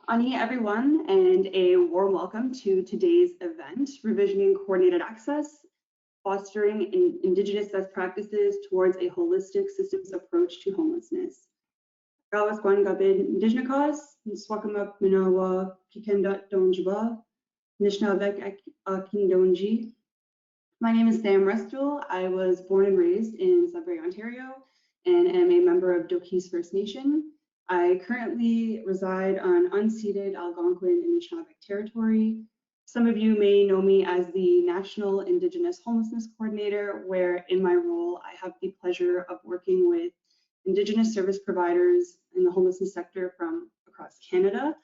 Ani, everyone, and a warm welcome to today's event, Revisioning Coordinated Access, Fostering Indigenous Best Practices Towards a Holistic Systems Approach to Homelessness. Gawas Gwan Gabin Indigenous, Swakamak Minawa Kikenda Donjiba, Nishnavek Akindonji. My name is Sam Restul. I was born and raised in Sudbury, Ontario, and am a member of Doki's First Nation. I currently reside on unceded Algonquin and Anishinaabe territory. Some of you may know me as the National Indigenous Homelessness Coordinator, where in my role, I have the pleasure of working with Indigenous service providers in the homelessness sector from across Canada.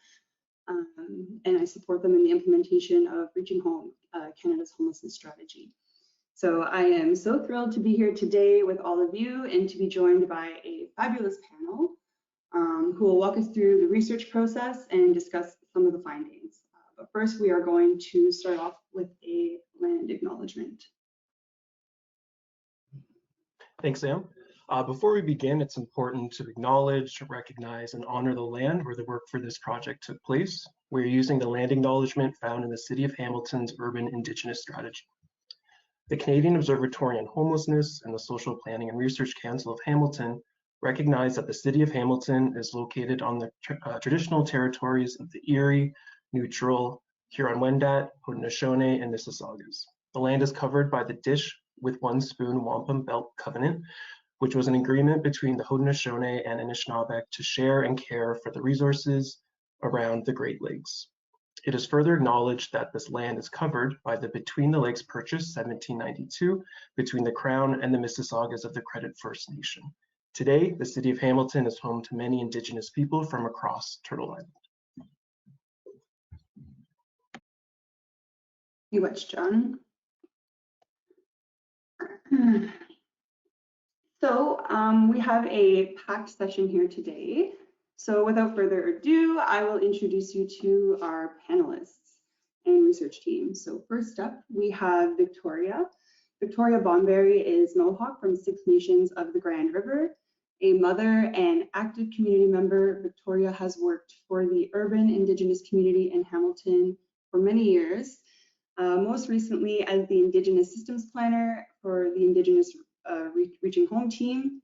And I support them in the implementation of Reaching Home, Canada's homelessness strategy. So I am so thrilled to be here today with all of you and to be joined by a fabulous panel who will walk us through the research process and discuss some of the findings. But first, we are going to start off with a land acknowledgement. Thanks, Sam. Before we begin, it's important to acknowledge, recognize, and honor the land where the work for this project took place. We're using the land acknowledgement found in the City of Hamilton's Urban Indigenous Strategy. The Canadian Observatory on Homelessness and the Social Planning and Research Council of Hamilton recognize that the City of Hamilton is located on the traditional territories of the Erie, Neutral, Huron-Wendat, Haudenosaunee, and Mississaugas. The land is covered by the Dish with One Spoon Wampum Belt Covenant, which was an agreement between the Haudenosaunee and Anishinaabe to share and care for the resources around the Great Lakes. It is further acknowledged that this land is covered by the Between the Lakes Purchase 1792 between the Crown and the Mississaugas of the Credit First Nation. Today, the City of Hamilton is home to many Indigenous people from across Turtle Island. You watch, John. So we have a packed session here today. So without further ado, I will introduce you to our panelists and research team. So first up, we have Victoria. Victoria Bomberry is Mohawk from Six Nations of the Grand River. A mother and active community member, Victoria has worked for the urban Indigenous community in Hamilton for many years, most recently as the Indigenous Systems Planner for the Indigenous Reaching Home team.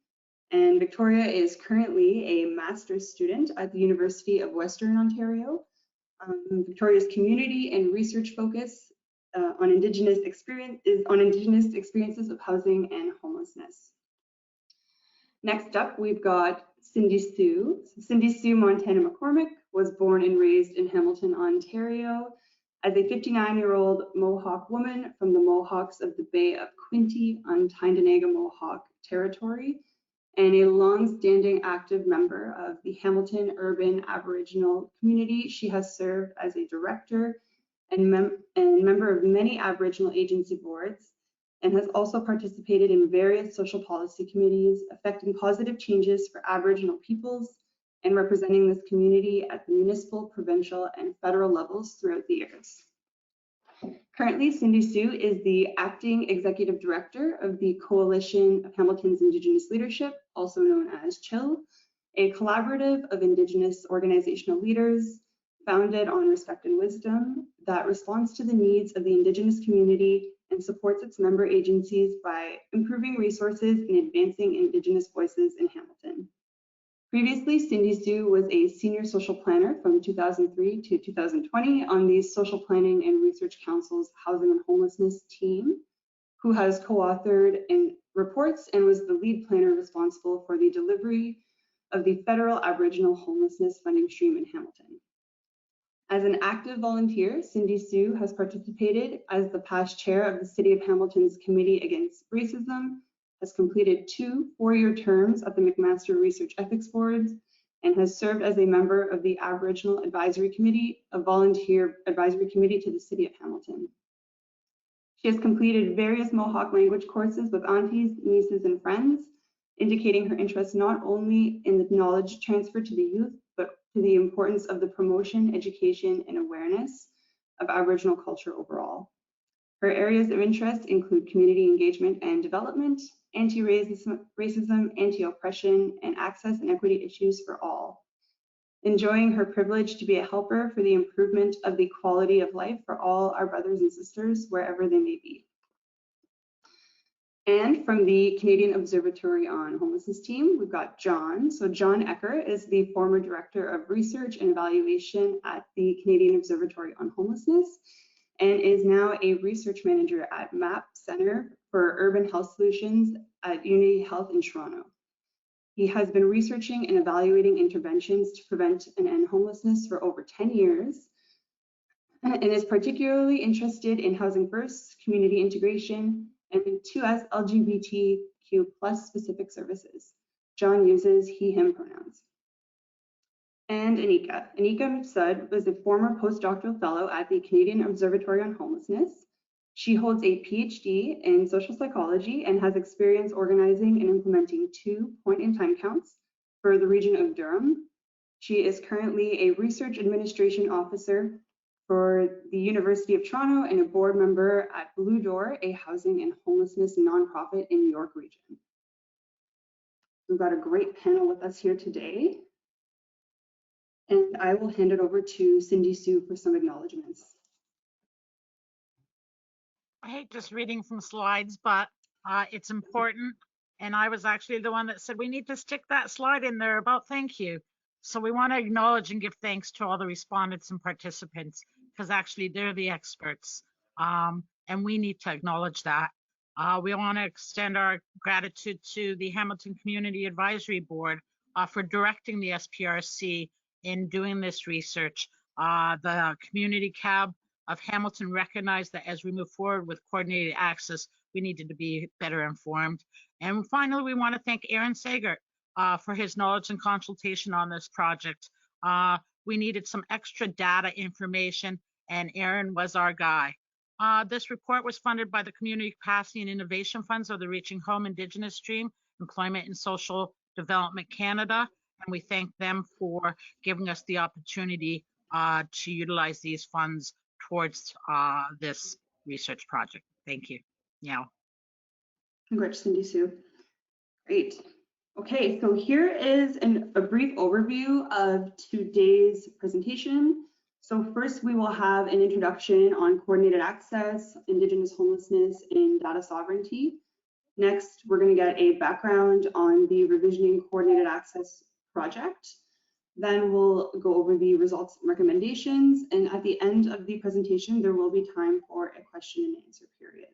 And Victoria is currently a master's student at the University of Western Ontario. Victoria's community and research focus on Indigenous experiences of housing and homelessness. Next up, we've got Cindy Sue. Cindy Sue Montana McCormack was born and raised in Hamilton, Ontario as a 59-year-old Mohawk woman from the Mohawks of the Bay of Quinte on Tyendinaga Mohawk territory, and a long-standing active member of the Hamilton Urban Aboriginal community. She has served as a director and member of many Aboriginal agency boards, and has also participated in various social policy committees affecting positive changes for Aboriginal peoples and representing this community at the municipal, provincial, and federal levels throughout the years. Currently, Cindy Sue is the acting executive director of the Coalition of Hamilton's Indigenous Leadership, also known as CHIL, a collaborative of Indigenous organizational leaders founded on respect and wisdom that responds to the needs of the Indigenous community and supports its member agencies by improving resources and advancing Indigenous voices in Hamilton. Previously, Cindy Sue was a senior social planner from 2003 to 2020 on the Social Planning and Research Council's Housing and Homelessness team, who has co-authored reports and was the lead planner responsible for the delivery of the federal Aboriginal homelessness funding stream in Hamilton. As an active volunteer, Cindy Sue has participated as the past chair of the City of Hamilton's Committee Against Racism, has completed 2 four-year terms at the McMaster Research Ethics Boards, and has served as a member of the Aboriginal Advisory Committee, a volunteer advisory committee to the City of Hamilton. She has completed various Mohawk language courses with aunties, nieces, and friends, indicating her interest not only in the knowledge transfer to the youth, but to the importance of the promotion, education, and awareness of Aboriginal culture overall. Her areas of interest include community engagement and development, anti-racism, anti-oppression, and access and equity issues for all. enjoying her privilege to be a helper for the improvement of the quality of life for all our brothers and sisters, wherever they may be. And from the Canadian Observatory on Homelessness team, we've got John. So John Ecker is the former Director of Research and Evaluation at the Canadian Observatory on Homelessness and is now a research manager at MAP Center for Urban Health Solutions at Unity Health in Toronto. He has been researching and evaluating interventions to prevent and end homelessness for over 10 years and is particularly interested in housing first, community integration, and 2S LGBTQ+ specific services. John uses he, him pronouns. And Anika. Anika Sud was a former postdoctoral fellow at the Canadian Observatory on Homelessness. She holds a PhD in social psychology and has experience organizing and implementing 2 point-in-time counts for the region of Durham. She is currently a research administration officer for the University of Toronto and a board member at Blue Door, a housing and homelessness nonprofit in York region. We've got a great panel with us here today. And I will hand it over to Cindy Sue for some acknowledgements. I hate just reading from slides, but it's important. And I was actually the one that said, we need to stick that slide in there about thank you. So we want to acknowledge and give thanks to all the respondents and participants, because actually they're the experts. And we need to acknowledge that. We want to extend our gratitude to the Hamilton Community Advisory Board for directing the SPRC in doing this research. The Community CAB of Hamilton recognized that as we move forward with coordinated access, we needed to be better informed. And finally, we want to thank Aaron Sagert for his knowledge and consultation on this project. We needed some extra data information, and Aaron was our guy. This report was funded by the Community Capacity and Innovation Funds of the Reaching Home Indigenous Stream, Employment and Social Development Canada, and we thank them for giving us the opportunity to utilize these funds towards this research project. Thank you. Yeah. Congrats, Cindy Sue. Great. Okay, so here is a brief overview of today's presentation. So first, we will have an introduction on coordinated access, Indigenous homelessness, and data sovereignty. Next, we're going to get a background on the Revisioning Coordinated Access project. Then we'll go over the results and recommendations. And at the end of the presentation, there will be time for a question and answer period.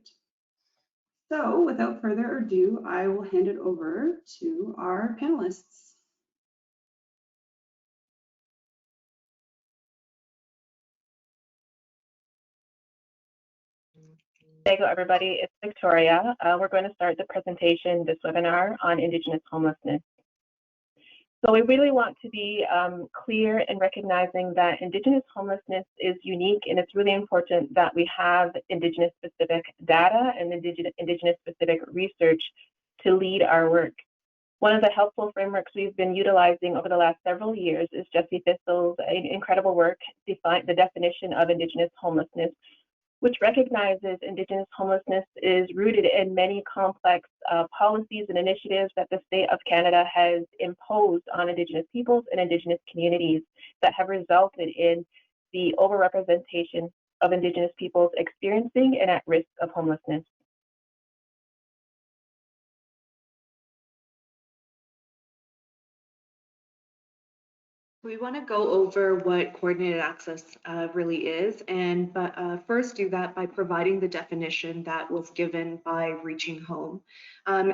So without further ado, I will hand it over to our panelists. Hello, everybody. It's Victoria. We're going to start the presentation, this webinar on Indigenous homelessness. So we really want to be clear in recognizing that Indigenous homelessness is unique, and it's really important that we have Indigenous specific data and Indigenous specific research to lead our work. One of the helpful frameworks we've been utilizing over the last several years is Jesse Thistle's incredible work, the definition of Indigenous homelessness, which recognizes Indigenous homelessness is rooted in many complex policies and initiatives that the state of Canada has imposed on Indigenous peoples and Indigenous communities that have resulted in the overrepresentation of Indigenous peoples experiencing and at risk of homelessness. We want to go over what coordinated access really is, and first do that by providing the definition that was given by Reaching Home.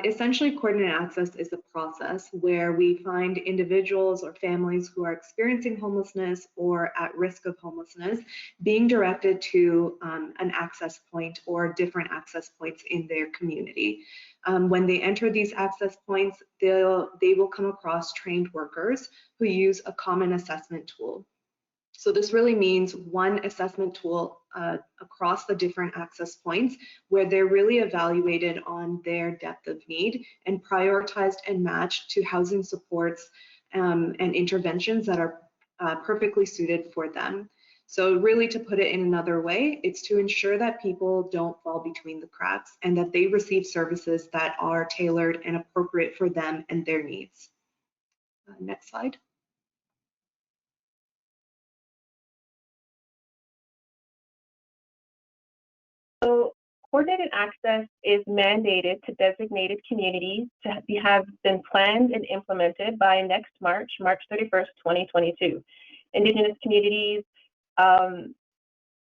Essentially, coordinated access is a process where we find individuals or families who are experiencing homelessness or at risk of homelessness being directed to an access point or different access points in their community. When they enter these access points, they will come across trained workers who use a common assessment tool. So this really means one assessment tool across the different access points where they're really evaluated on their depth of need and prioritized and matched to housing supports and interventions that are perfectly suited for them. So really, to put it in another way, it's to ensure that people don't fall between the cracks and that they receive services that are tailored and appropriate for them and their needs. Next slide. So coordinated access is mandated to designated communities to have been planned and implemented by next March 31st, 2022. Indigenous communities,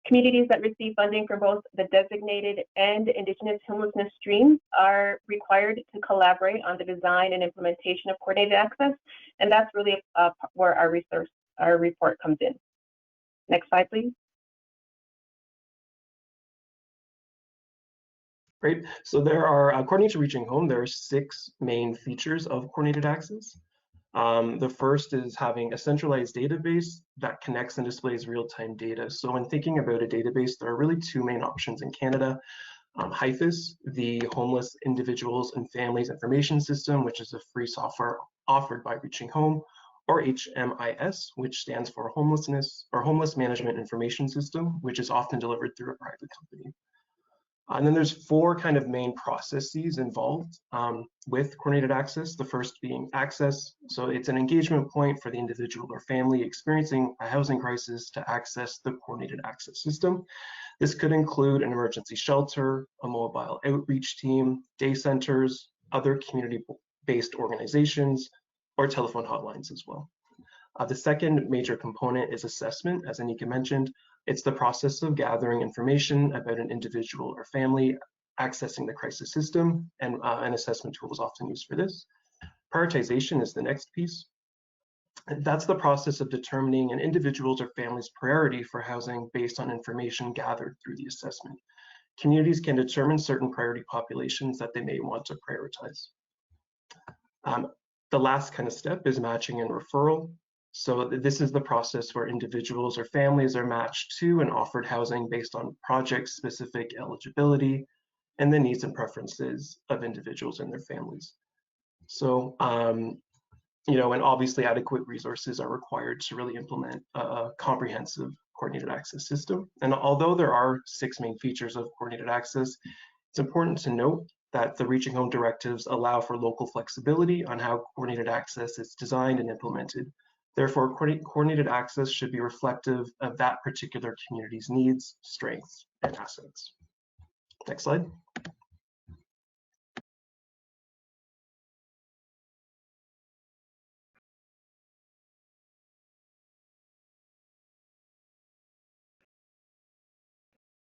communities that receive funding from both the designated and Indigenous homelessness streams are required to collaborate on the design and implementation of coordinated access, and that's really where our report comes in. Next slide, please. Great. So there are, according to Reaching Home, there are 6 main features of coordinated access. The first is having a centralized database that connects and displays real-time data. So when thinking about a database, there are really 2 main options in Canada. HIFIS, the Homeless Individuals and Families Information System, which is a free software offered by Reaching Home, or HMIS, which stands for Homelessness or Homeless Management Information System, which is often delivered through a private company. And then there's 4 kind of main processes involved with coordinated access. The first being access. So it's an engagement point for the individual or family experiencing a housing crisis to access the coordinated access system. This could include an emergency shelter, a mobile outreach team, day centers, other community-based organizations, or telephone hotlines as well. The second major component is assessment, as Anika mentioned. It's the process of gathering information about an individual or family accessing the crisis system, and an assessment tool is often used for this. Prioritization is the next piece. That's the process of determining an individual's or family's priority for housing based on information gathered through the assessment. Communities can determine certain priority populations that they may want to prioritize. The last kind of step is matching and referral. So this is the process where individuals or families are matched to and offered housing based on project-specific eligibility and the needs and preferences of individuals and their families. So, you know, and obviously adequate resources are required to really implement a comprehensive coordinated access system. And although there are 6 main features of coordinated access, it's important to note that the Reaching Home directives allow for local flexibility on how coordinated access is designed and implemented. Therefore, coordinated access should be reflective of that particular community's needs, strengths, and assets. Next slide.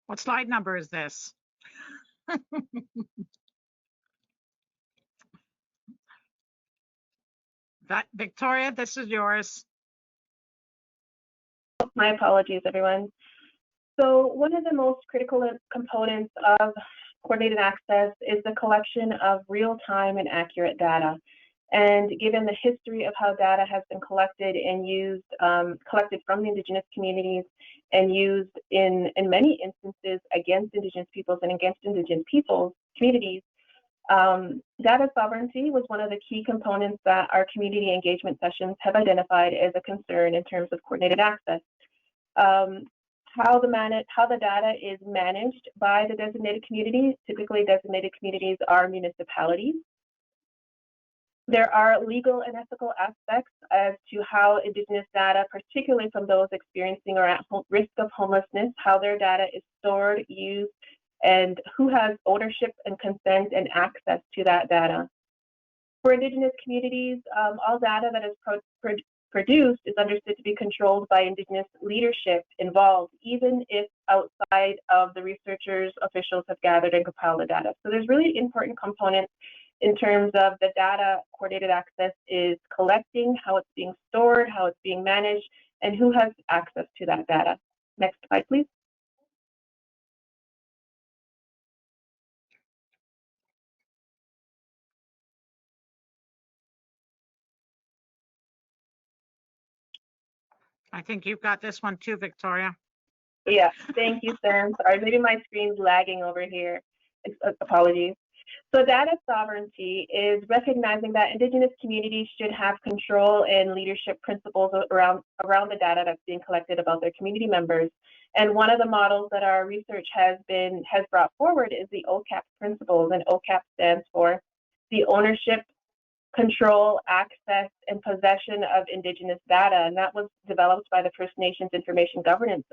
What slide number is this? Victoria, this is yours. My apologies, everyone. So one of the most critical components of coordinated access is the collection of real-time and accurate data. And given the history of how data has been collected and used, collected from the Indigenous communities and used in many instances against Indigenous peoples and against Indigenous peoples, communities, data sovereignty was one of the key components that our community engagement sessions have identified as a concern in terms of coordinated access. How the data is managed by the designated communities. Typically, designated communities are municipalities. There are legal and ethical aspects as to how Indigenous data, particularly from those experiencing or at risk of homelessness, how their data is stored, used, and who has ownership and consent and access to that data. For Indigenous communities, all data that is produced is understood to be controlled by Indigenous leadership involved, even if outside of the researchers, officials have gathered and compiled the data. So there's really important components in terms of the data coordinated access is collecting, how it's being stored, how it's being managed, and who has access to that data. Next slide, please. I think you've got this one too, Victoria. Yeah, thank you, Sam. Sorry, maybe my screen's lagging over here. Apologies. So data sovereignty is recognizing that Indigenous communities should have control and leadership principles around the data that's being collected about their community members. And one of the models that our research has brought forward is the OCAP principles, and OCAP stands for the ownership, control, access, and possession of Indigenous data. And that was developed by the First Nations Information Governance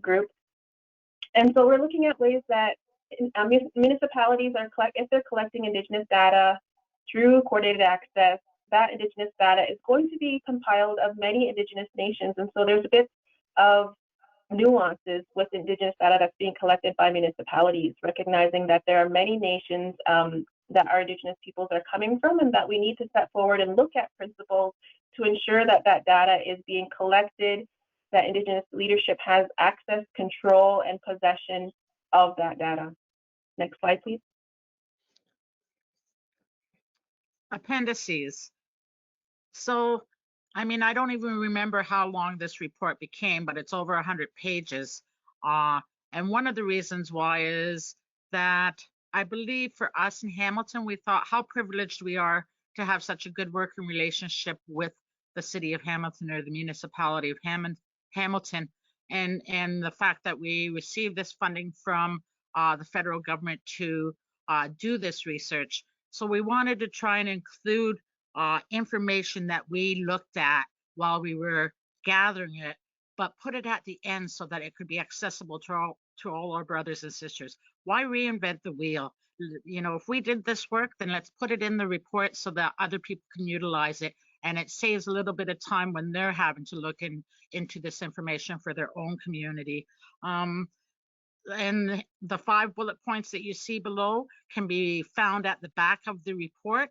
Group. And so we're looking at ways that municipalities if they're collecting Indigenous data through coordinated access, that Indigenous data is going to be compiled of many Indigenous nations. And so there's a bit of nuances with Indigenous data that's being collected by municipalities, recognizing that there are many nations that our Indigenous peoples are coming from, and that we need to step forward and look at principles to ensure that that data is being collected, that Indigenous leadership has access, control, and possession of that data. Next slide, please. Appendices. So, I mean, I don't even remember how long this report became, but it's over 100 pages. And one of the reasons why is that I believe for us in Hamilton, we thought how privileged we are to have such a good working relationship with the city of Hamilton or the municipality of Hamilton, and the fact that we received this funding from the federal government to do this research. So we wanted to try and include information that we looked at while we were gathering it, but put it at the end so that it could be accessible to all our brothers and sisters. Why reinvent the wheel? You know, if we did this work, then let's put it in the report so that other people can utilize it, and it saves a little bit of time when they're having to look into this information for their own community. And the 5 bullet points that you see below can be found at the back of the report.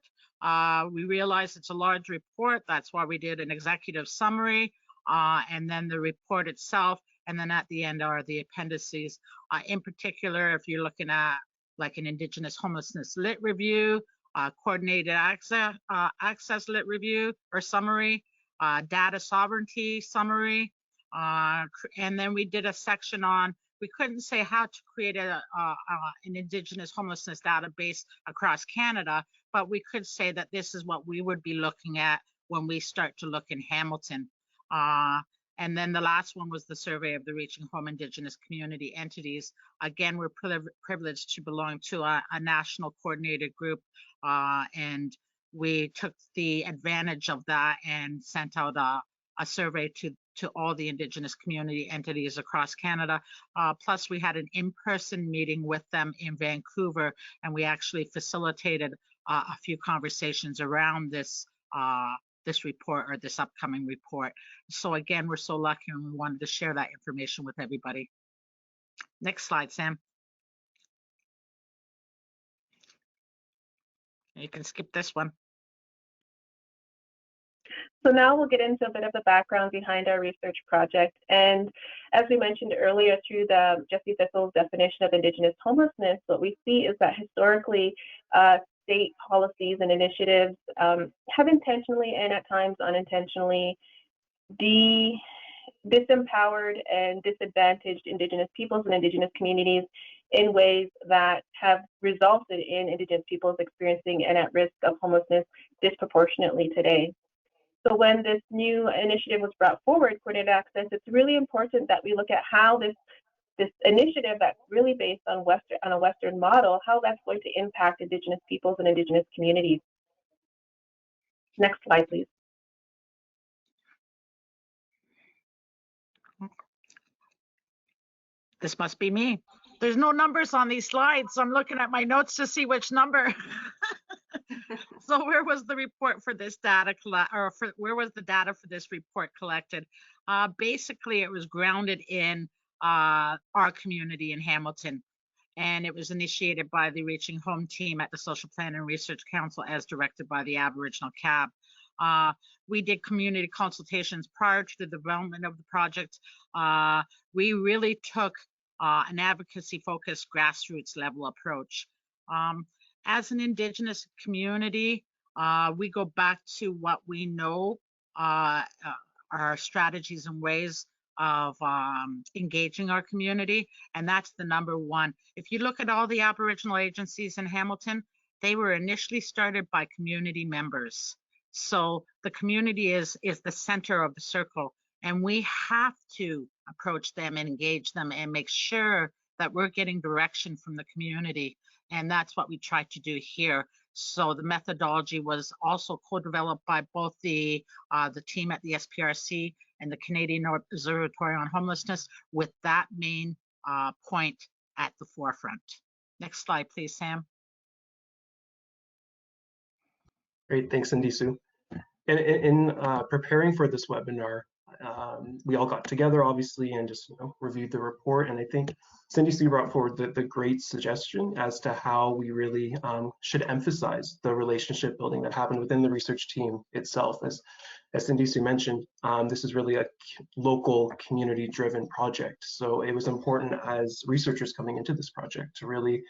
We realize it's a large report. That's why we did an executive summary, and then the report itself. And then at the end are the appendices. In particular, if you're looking at like an Indigenous Homelessness Lit Review, Coordinated Access Lit Review or Summary, Data Sovereignty Summary, and then we did a section on, we couldn't say how to create an Indigenous homelessness database across Canada, but we could say that this is what we would be looking at when we start to look in Hamilton. And then the last one was the survey of the Reaching Home Indigenous Community Entities. Again, we're privileged to belong to a national coordinated group, and we took the advantage of that and sent out a survey to all the Indigenous community entities across Canada. Plus, we had an in-person meeting with them in Vancouver, and we actually facilitated a few conversations around this report or this upcoming report. So again, we're so lucky, and we wanted to share that information with everybody. Next slide, Sam. You can skip this one. So now we'll get into a bit of the background behind our research project. And as we mentioned earlier, through the Jesse Thistle's definition of Indigenous homelessness, what we see is that historically, state policies and initiatives have intentionally and at times unintentionally disempowered and disadvantaged Indigenous peoples and Indigenous communities in ways that have resulted in Indigenous peoples experiencing and at risk of homelessness disproportionately today. So when this new initiative was brought forward, Coordinated Access, it's really important that we look at how this initiative that's really based on a Western model, how that's going to impact Indigenous peoples and Indigenous communities. Next slide, please. This must be me. There's no numbers on these slides, so I'm looking at my notes to see which number. So where was the report for this data where was the data for this report collected? Basically, it was grounded in our community in Hamilton, and it was initiated by the Reaching Home team at the Social Plan and Research Council as directed by the Aboriginal CAB. We did community consultations prior to the development of the project. We really took an advocacy-focused grassroots level approach. As an Indigenous community, we go back to what we know, our strategies and ways of engaging our community, and that's the number one. If you look at all the Aboriginal agencies in Hamilton, they were initially started by community members. So the community is the center of the circle, and we have to approach them and engage them and make sure that we're getting direction from the community. And that's what we tried to do here. So the methodology was also co-developed by both the team at the SPRC and the Canadian Observatory on Homelessness, with that main point at the forefront. Next slide, please, Sam. Great, thanks, Cindy Sue. In preparing for this webinar, we all got together, obviously, and just reviewed the report. And I think Cindy Sue brought forward the great suggestion as to how we really should emphasize the relationship building that happened within the research team itself. As Cindy Sue mentioned, this is really a local community-driven project. So it was important as researchers coming into this project to really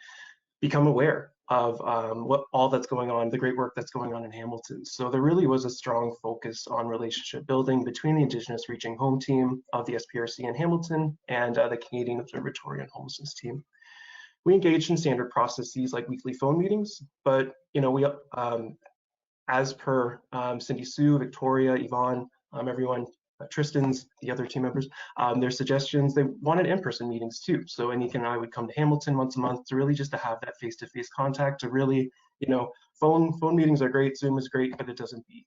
become aware of what all that's going on, the great work that's going on in Hamilton. So there really was a strong focus on relationship building between the Indigenous Reaching Home team of the SPRC in Hamilton and the Canadian Observatory on Homelessness team. We engaged in standard processes like weekly phone meetings, but we, as per Cindy Sue, Victoria, Yvonne, everyone, Tristan's, the other team members, their suggestions, they wanted in-person meetings too. So Anika and I would come to Hamilton once a month to really just to have that face-to-face contact, to really, phone meetings are great, Zoom is great, but it doesn't beat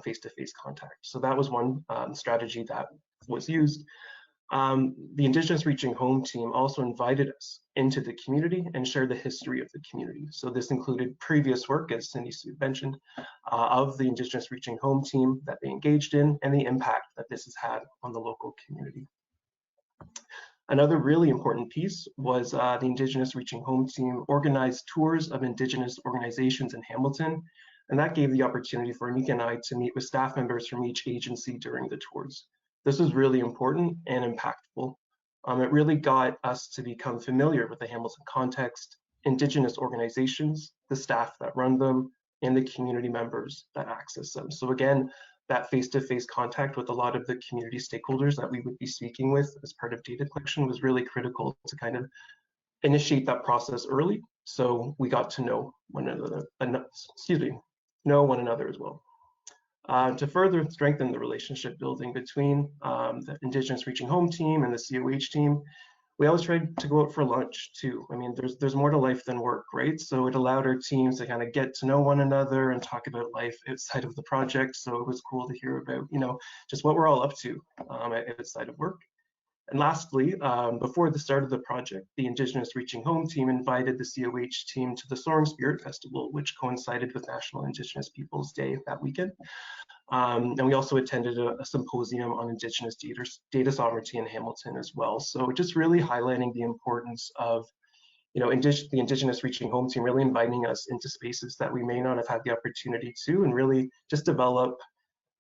face-to-face contact. So that was one strategy that was used. The Indigenous Reaching Home team also invited us into the community and shared the history of the community. So this included previous work, as Cindy Sue mentioned, of the Indigenous Reaching Home team that they engaged in and the impact that this has had on the local community. Another really important piece was the Indigenous Reaching Home team organized tours of Indigenous organizations in Hamilton, and that gave the opportunity for Anika and I to meet with staff members from each agency during the tours. This was really important and impactful. It really got us to become familiar with the Hamilton context, Indigenous organizations, the staff that run them, and the community members that access them. So again, that face-to-face contact with a lot of the community stakeholders that we would be speaking with as part of data collection was really critical to kind of initiate that process early. So we got to know one another, know one another as well. To further strengthen the relationship building between the Indigenous Reaching Home team and the COH team, we always tried to go out for lunch too. I mean, there's more to life than work, right? So it allowed our teams to kind of get to know one another and talk about life outside of the project. So it was cool to hear about, just what we're all up to outside of work. And lastly, before the start of the project, the Indigenous Reaching Home team invited the COH team to the Soaring Spirit Festival, which coincided with National Indigenous Peoples Day that weekend. And we also attended a symposium on Indigenous data sovereignty in Hamilton as well. So just really highlighting the importance of, the Indigenous Reaching Home team really inviting us into spaces that we may not have had the opportunity to, and really just develop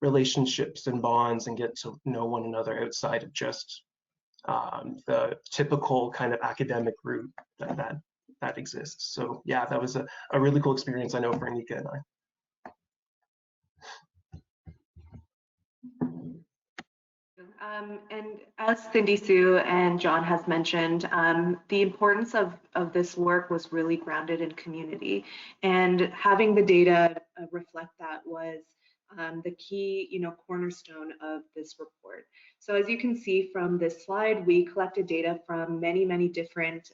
relationships and bonds and get to know one another outside of just the typical kind of academic route that exists. So yeah, that was a really cool experience, I know, for Anika and I. And as Cindy Sue and John has mentioned, the importance of this work was really grounded in community, and having the data reflect that was the key, cornerstone of this report. So as you can see from this slide, we collected data from many, many different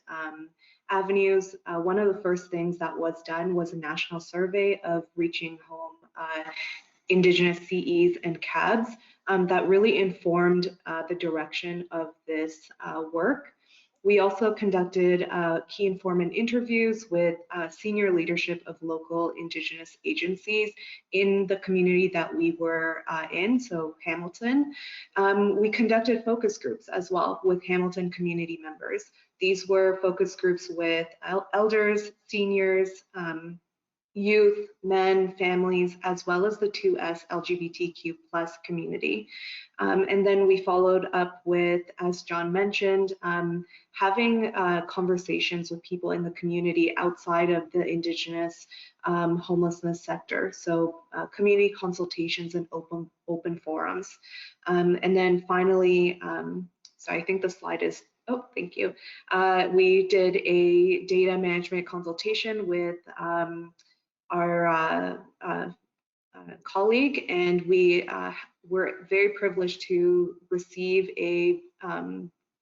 avenues. One of the first things that was done was a national survey of reaching home Indigenous CEs and CABs that really informed the direction of this work. We also conducted key informant interviews with senior leadership of local Indigenous agencies in the community that we were in, so Hamilton. We conducted focus groups as well with Hamilton community members. These were focus groups with elders, seniors, youth, men, families, as well as the 2S LGBTQ+ community. And then we followed up with, as John mentioned, having conversations with people in the community outside of the Indigenous homelessness sector. So community consultations and open forums. And then finally, so I think the slide is, oh, thank you. We did a data management consultation with our colleague, and we were very privileged to receive a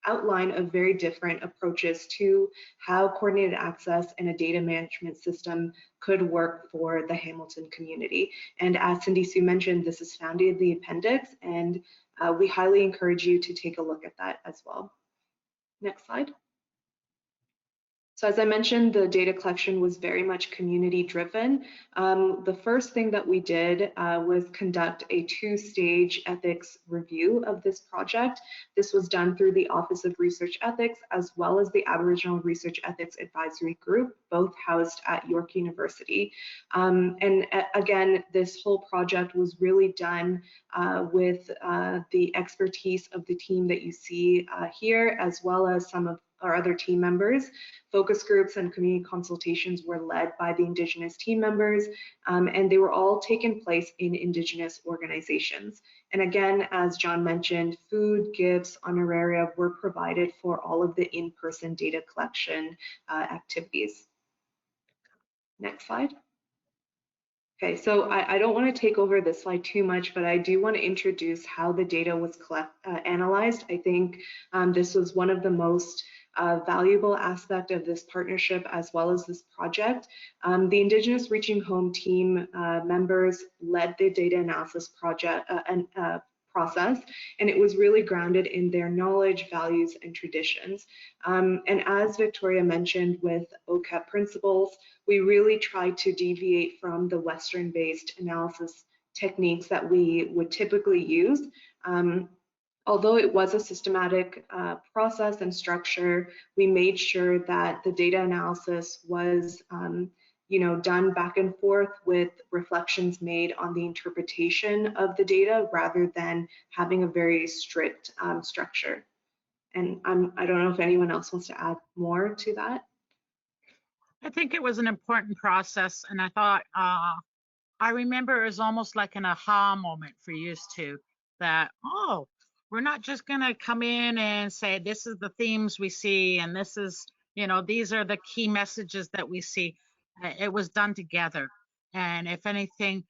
outline of very different approaches to how coordinated access and a data management system could work for the Hamilton community. And as Cindy Sue mentioned, this is found in the appendix, and we highly encourage you to take a look at that as well. Next slide. So as I mentioned, the data collection was very much community driven. The first thing that we did was conduct a two-stage ethics review of this project. This was done through the Office of Research Ethics as well as the Aboriginal Research Ethics Advisory Group, both housed at York University. Again, this whole project was really done with the expertise of the team that you see here, as well as some of our other team members. Focus groups and community consultations were led by the Indigenous team members, and they were all taking place in Indigenous organizations. And again, as John mentioned, food, gifts, honoraria were provided for all of the in-person data collection activities. Next slide. Okay, so I don't want to take over this slide too much, but I do want to introduce how the data was analyzed. I think this was one of the most valuable aspect of this partnership as well as this project. The Indigenous Reaching Home team members led the data analysis project process, and it was really grounded in their knowledge, values, and traditions. And as Victoria mentioned with OCAP principles, we really tried to deviate from the Western-based analysis techniques that we would typically use. Although it was a systematic process and structure, we made sure that the data analysis was done back and forth with reflections made on the interpretation of the data rather than having a very strict structure. And I don't know if anyone else wants to add more to that. I think it was an important process, and I thought, I remember it was almost like an aha moment for you two, that, oh, we're not just going to come in and say, this is the themes we see, and this is, these are the key messages that we see. It was done together. And if anything,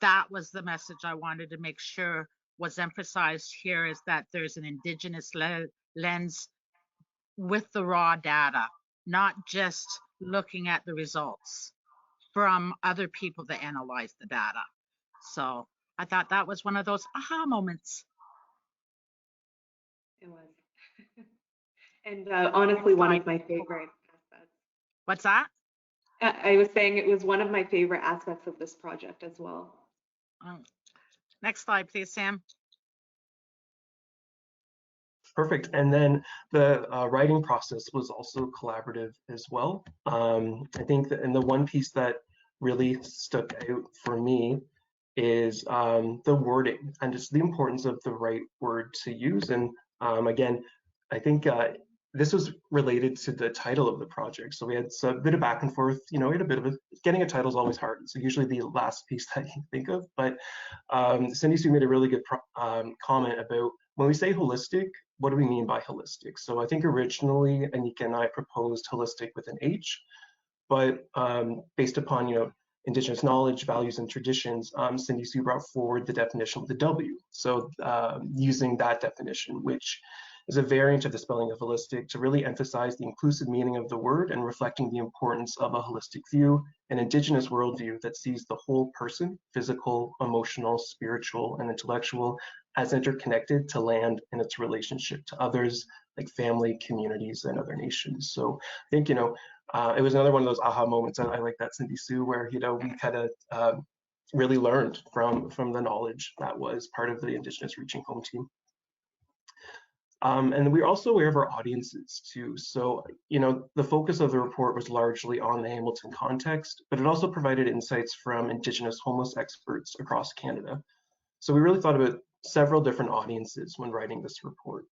that was the message I wanted to make sure was emphasized here, is that there's an Indigenous lens with the raw data, not just looking at the results from other people that analyze the data. So I thought that was one of those aha moments. It was. And honestly, one of my favorite aspects. What's that? I was saying it was one of my favorite aspects of this project as well. Next slide, please, Sam. Perfect. And then the writing process was also collaborative as well. I think that, and the one piece that really stuck out for me is the wording and just the importance of the right word to use. And again, I think this was related to the title of the project. So we had a bit of back and forth, we had a bit of getting a title is always hard. So usually the last piece that you think of, but Cindy Sue made a really good comment about when we say holistic, what do we mean by holistic? So I think originally Anika and I proposed holistic with an H, but based upon, Indigenous knowledge, values, and traditions, Cindy Sue brought forward the definition with the W. So using that definition, which is a variant of the spelling of holistic, to really emphasize the inclusive meaning of the word and reflecting the importance of a holistic view, an Indigenous worldview that sees the whole person, physical, emotional, spiritual, and intellectual, as interconnected to land and its relationship to others, like family, communities, and other nations. So I think, it was another one of those aha moments. I like that, Cindy Sue, where, we kind of really learned from the knowledge that was part of the Indigenous Reaching Home team. And we're also aware of our audiences too. So, the focus of the report was largely on the Hamilton context, but it also provided insights from Indigenous homeless experts across Canada. So we really thought about several different audiences when writing this report.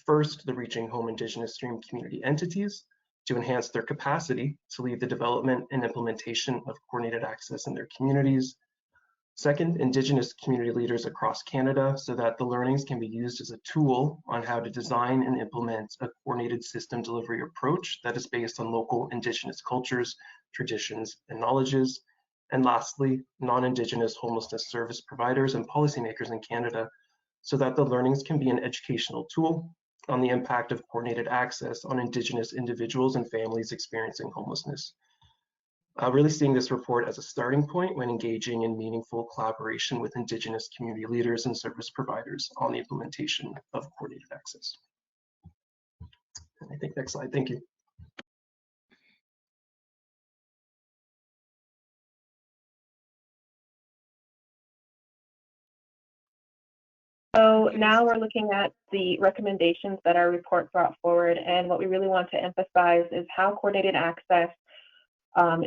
First, the Reaching Home Indigenous Stream community entities to enhance their capacity to lead the development and implementation of coordinated access in their communities. Second, Indigenous community leaders across Canada, so that the learnings can be used as a tool on how to design and implement a coordinated system delivery approach that is based on local Indigenous cultures, traditions, and knowledges. And lastly, non-Indigenous homelessness service providers and policymakers in Canada, so that the learnings can be an educational tool on the impact of coordinated access on Indigenous individuals and families experiencing homelessness. Really seeing this report as a starting point when engaging in meaningful collaboration with Indigenous community leaders and service providers on the implementation of coordinated access. And I think next slide, thank you. So Okay. now we're looking at the recommendations that our report brought forward, and what we really want to emphasize is how coordinated access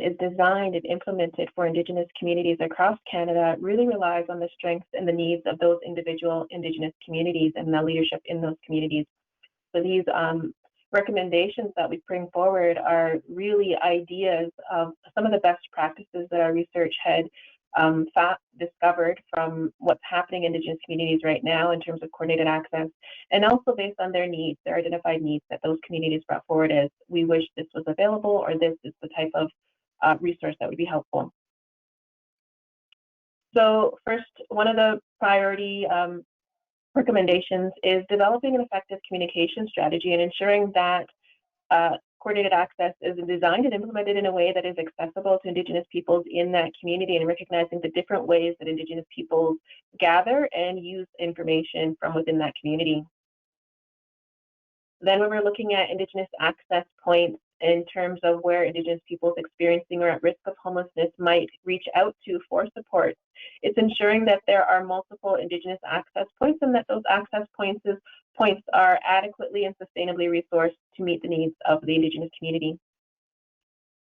is designed and implemented for Indigenous communities across Canada really relies on the strengths and the needs of those individual Indigenous communities and the leadership in those communities. So these recommendations that we bring forward are really ideas of some of the best practices that our research had discovered from what's happening in Indigenous communities right now in terms of coordinated access, and also based on their needs, their identified needs that those communities brought forward as we wish this was available, or this is the type of resource that would be helpful. So first, one of the priority recommendations is developing an effective communication strategy and ensuring that coordinated access is designed and implemented in a way that is accessible to Indigenous peoples in that community, and recognizing the different ways that Indigenous peoples gather and use information from within that community. Then when we're looking at Indigenous access points in terms of where Indigenous peoples experiencing or at risk of homelessness might reach out to for support, it's ensuring that there are multiple Indigenous access points and that those access points are adequately and sustainably resourced to meet the needs of the Indigenous community.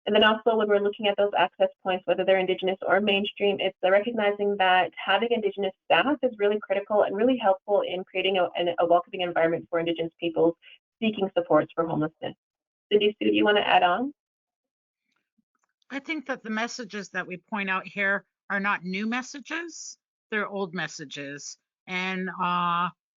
And then also when we're looking at those access points, whether they're Indigenous or mainstream, it's recognizing that having Indigenous staff is really critical and really helpful in creating a welcoming environment for Indigenous peoples seeking supports for homelessness. Cindy Sue, do you want to add on? I think that the messages that we point out here are not new messages, they're old messages. And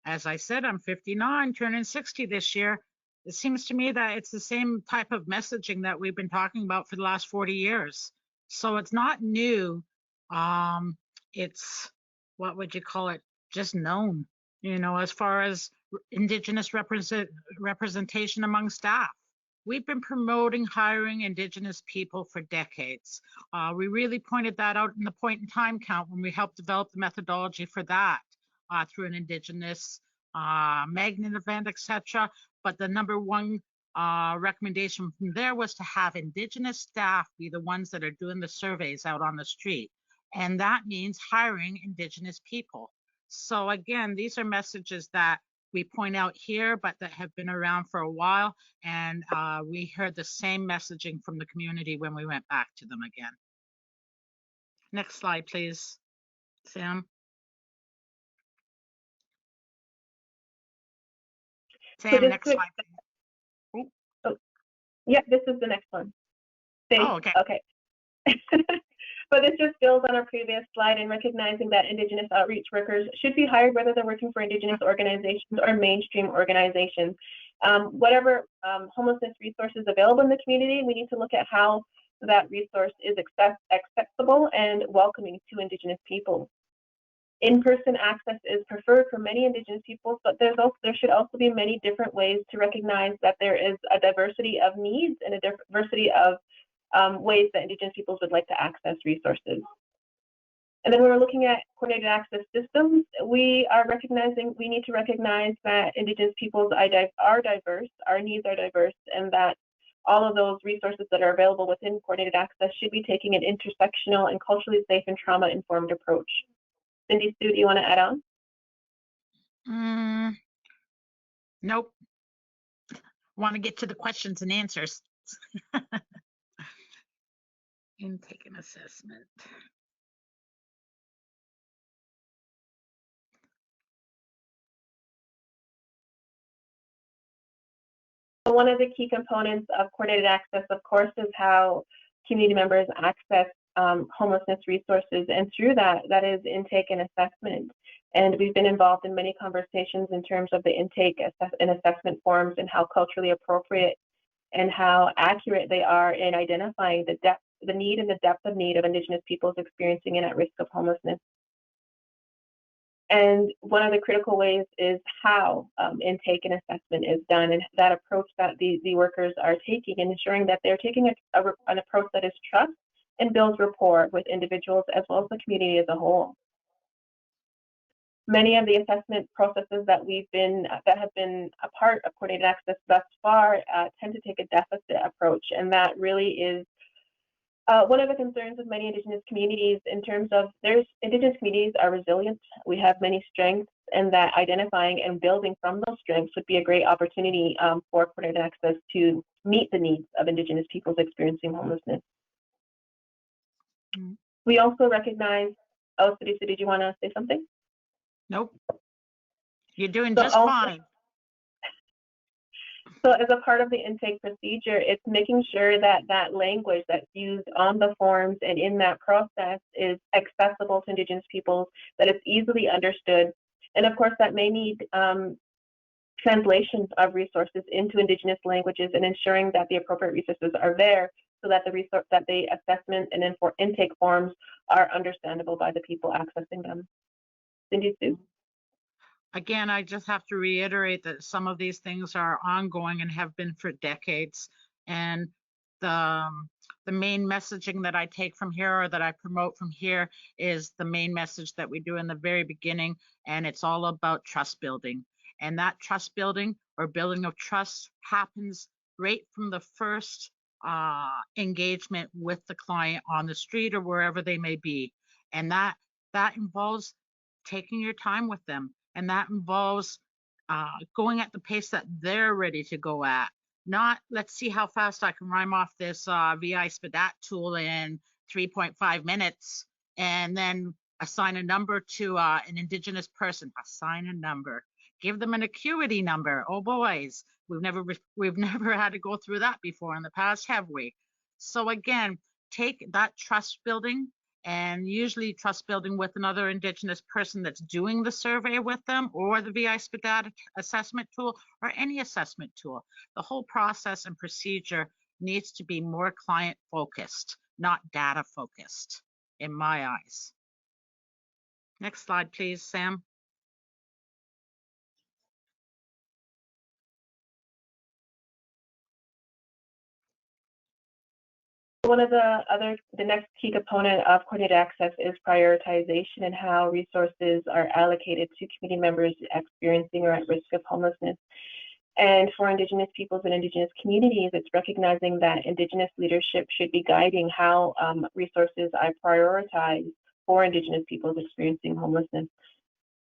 as I said, I'm 59, turning 60 this year. It seems to me that it's the same type of messaging that we've been talking about for the last 40 years. So it's not new. It's, what would you call it? Just known, you know, as far as Indigenous representation among staff. We've been promoting hiring Indigenous people for decades. We really pointed that out in the point in time count when we helped develop the methodology for that through an Indigenous magnet event, etc. But the number one recommendation from there was to have Indigenous staff be the ones that are doing the surveys out on the street. And that means hiring Indigenous people. So again, these are messages that we point out here, but that have been around for a while. And we heard the same messaging from the community when we went back to them again. Next slide, please, Sam. Sam, So next slide. Please. Oh, yeah, this is the next one. Thanks. Oh, okay. Okay. But this just builds on our previous slide in recognizing that Indigenous outreach workers should be hired whether they're working for Indigenous organizations or mainstream organizations. Whatever homelessness resources available in the community, we need to look at how that resource is accessible and welcoming to Indigenous people. In-person access is preferred for many Indigenous peoples, but there should also be many different ways to recognize that there is a diversity of needs and a diversity of ways that Indigenous peoples would like to access resources. And then when we're looking at coordinated access systems, we need to recognize that Indigenous peoples are diverse, our needs are diverse, and that all of those resources that are available within coordinated access should be taking an intersectional and culturally safe and trauma-informed approach. Cindy Sue, do you want to add on? Nope. Want to get to the questions and answers. Intake and assessment. One of the key components of coordinated access, of course, is how community members access homelessness resources, and through that is intake and assessment. And we've been involved in many conversations in terms of the intake and assessment forms and how culturally appropriate and how accurate they are in identifying the need and the depth of need of Indigenous peoples experiencing and at risk of homelessness. And one of the critical ways is how intake and assessment is done, and that approach that the workers are taking, and ensuring that they're taking an approach that is trust and builds rapport with individuals as well as the community as a whole. Many of the assessment processes that have been a part of coordinated access thus far tend to take a deficit approach, and that really is one of the concerns of many Indigenous communities in terms of Indigenous communities are resilient. We have many strengths, and that identifying and building from those strengths would be a great opportunity for coordinated access to meet the needs of Indigenous peoples experiencing homelessness. We also recognize, oh, Sudhisa, did you want to say something? Nope. You're doing So just also, fine. So as a part of the intake procedure, it's making sure that that language that's used on the forms and in that process is accessible to Indigenous peoples, that it's easily understood. And of course, that may need translations of resources into Indigenous languages, and ensuring that the appropriate resources are there so that the assessment and intake forms are understandable by the people accessing them. Cindy Sue? Again, I just have to reiterate that some of these things are ongoing and have been for decades. And the main messaging that I take from here, or that I promote from here, is the main message that we do in the very beginning, and it's all about trust building. And that trust building, or building of trust, happens right from the first engagement with the client on the street or wherever they may be. And that involves taking your time with them. And that involves going at the pace that they're ready to go at. Not, let's see how fast I can rhyme off this VI SPDAT tool in 3.5 minutes, and then assign a number to an Indigenous person. Assign a number. Give them an acuity number. Oh boys, we've never had to go through that before in the past, have we? So again, take that trust building, and usually trust building with another Indigenous person that's doing the survey with them, or the VI SPDAT assessment tool, or any assessment tool. The whole process and procedure needs to be more client focused, not data focused, in my eyes. Next slide, please, Sam. One of the next key component of coordinated access is prioritization, and how resources are allocated to community members experiencing or at risk of homelessness. And for Indigenous peoples and Indigenous communities, it's recognizing that Indigenous leadership should be guiding how resources are prioritized for Indigenous peoples experiencing homelessness.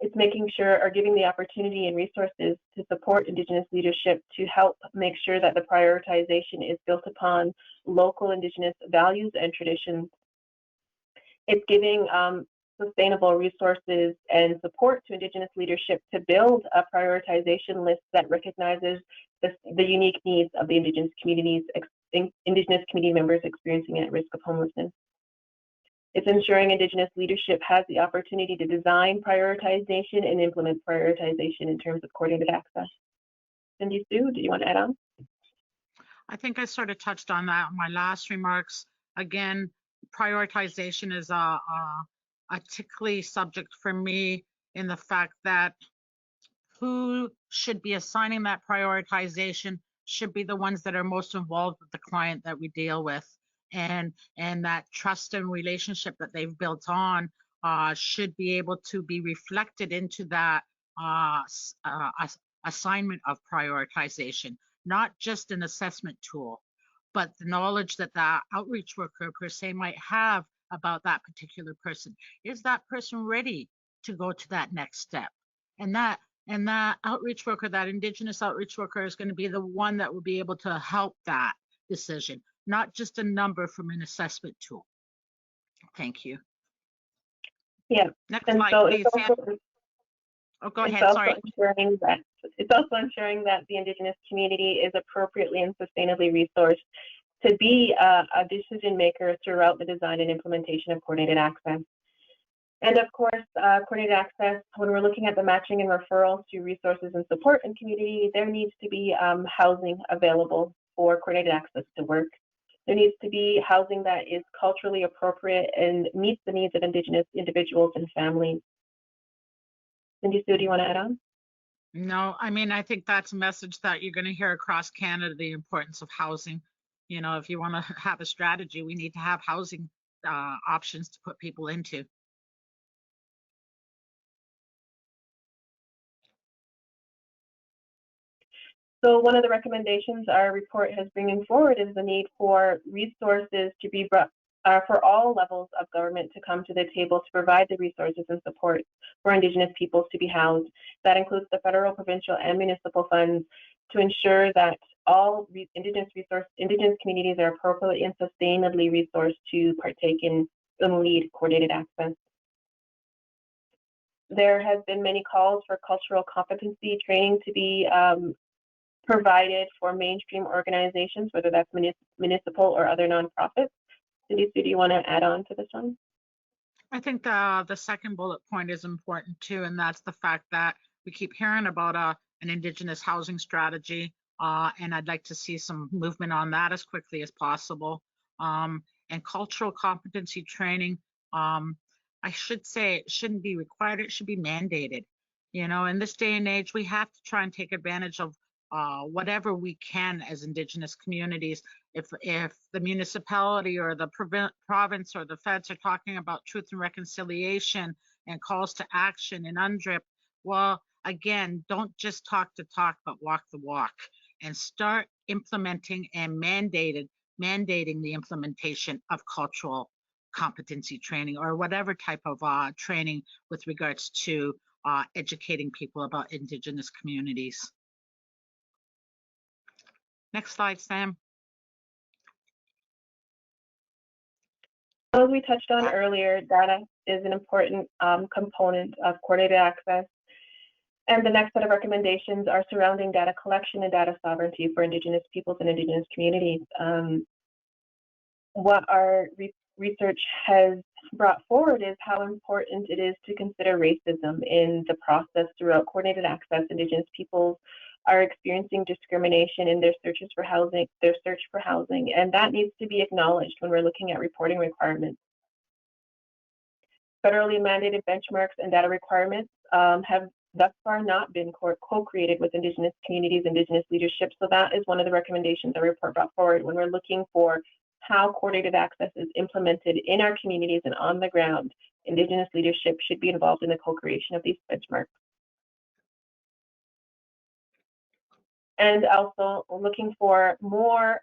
It's making sure, or giving the opportunity and resources to support Indigenous leadership to help make sure that the prioritization is built upon local Indigenous values and traditions. It's giving sustainable resources and support to Indigenous leadership to build a prioritization list that recognizes the unique needs of the Indigenous communities, Indigenous community members experiencing at risk of homelessness. It's ensuring Indigenous leadership has the opportunity to design prioritization and implement prioritization in terms of coordinated access. Cindy Sue, do you want to add on? I think I sort of touched on that in my last remarks. Again, prioritization is a tickly subject for me, in the fact that who should be assigning that prioritization should be the ones that are most involved with the client that we deal with. And that trust and relationship that they've built on should be able to be reflected into that assignment of prioritization, not just an assessment tool, but the knowledge that the outreach worker per se might have about that particular person. Is that person ready to go to that next step? And that outreach worker, that Indigenous outreach worker, is going to be the one that will be able to help that decision, not just a number from an assessment tool. Thank you. Yeah. Next and slide, so please. Oh, go ahead. Sorry. It's also ensuring that the Indigenous community is appropriately and sustainably resourced to be a decision maker throughout the design and implementation of coordinated access. And of course, coordinated access, when we're looking at the matching and referrals to resources and support in community, there needs to be housing available for coordinated access to work. There needs to be housing that is culturally appropriate and meets the needs of Indigenous individuals and families. Cindy Sue, do you want to add on? No, I mean, I think that's a message that you're going to hear across Canada, the importance of housing. You know, if you want to have a strategy, we need to have housing options to put people into. So one of the recommendations our report has bringing forward is the need for resources to be brought for all levels of government to come to the table to provide the resources and support for Indigenous peoples to be housed. That includes the federal, provincial, and municipal funds to ensure that all Indigenous communities are appropriately and sustainably resourced to partake in and lead coordinated access. There has been many calls for cultural competency training to be provided for mainstream organizations, whether that's municipal or other nonprofits. Cindy Sue, do you want to add on to this one? I think the second bullet point is important too, and that's the fact that we keep hearing about an Indigenous housing strategy, and I'd like to see some movement on that as quickly as possible. And cultural competency training, I should say it shouldn't be required, it should be mandated. You know, in this day and age, we have to try and take advantage of whatever we can as Indigenous communities. If the municipality or the province or the feds are talking about truth and reconciliation and calls to action and UNDRIP, well, again, don't just talk the talk, but walk the walk, and start implementing and mandating the implementation of cultural competency training or whatever type of training with regards to educating people about Indigenous communities. Next slide, Sam. As we touched on earlier, data is an important component of coordinated access. And the next set of recommendations are surrounding data collection and data sovereignty for Indigenous peoples and Indigenous communities. What our research has brought forward is how important it is to consider racism in the process throughout coordinated access. Indigenous peoples are experiencing discrimination in their search for housing, and that needs to be acknowledged when we're looking at reporting requirements. Federally mandated benchmarks and data requirements have thus far not been co-created with Indigenous communities, Indigenous leadership, so that is one of the recommendations our report brought forward when we're looking for how coordinated access is implemented in our communities and on the ground. Indigenous leadership should be involved in the co-creation of these benchmarks. And also looking for more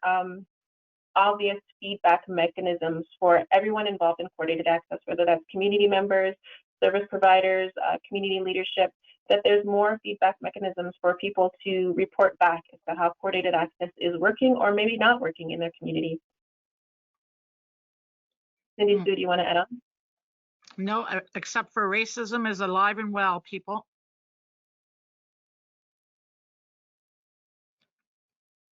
obvious feedback mechanisms for everyone involved in coordinated access, whether that's community members, service providers, community leadership, that there's more feedback mechanisms for people to report back as to how coordinated access is working or maybe not working in their community. Cindy Sue, do you want to add on? No, except for racism is alive and well, people.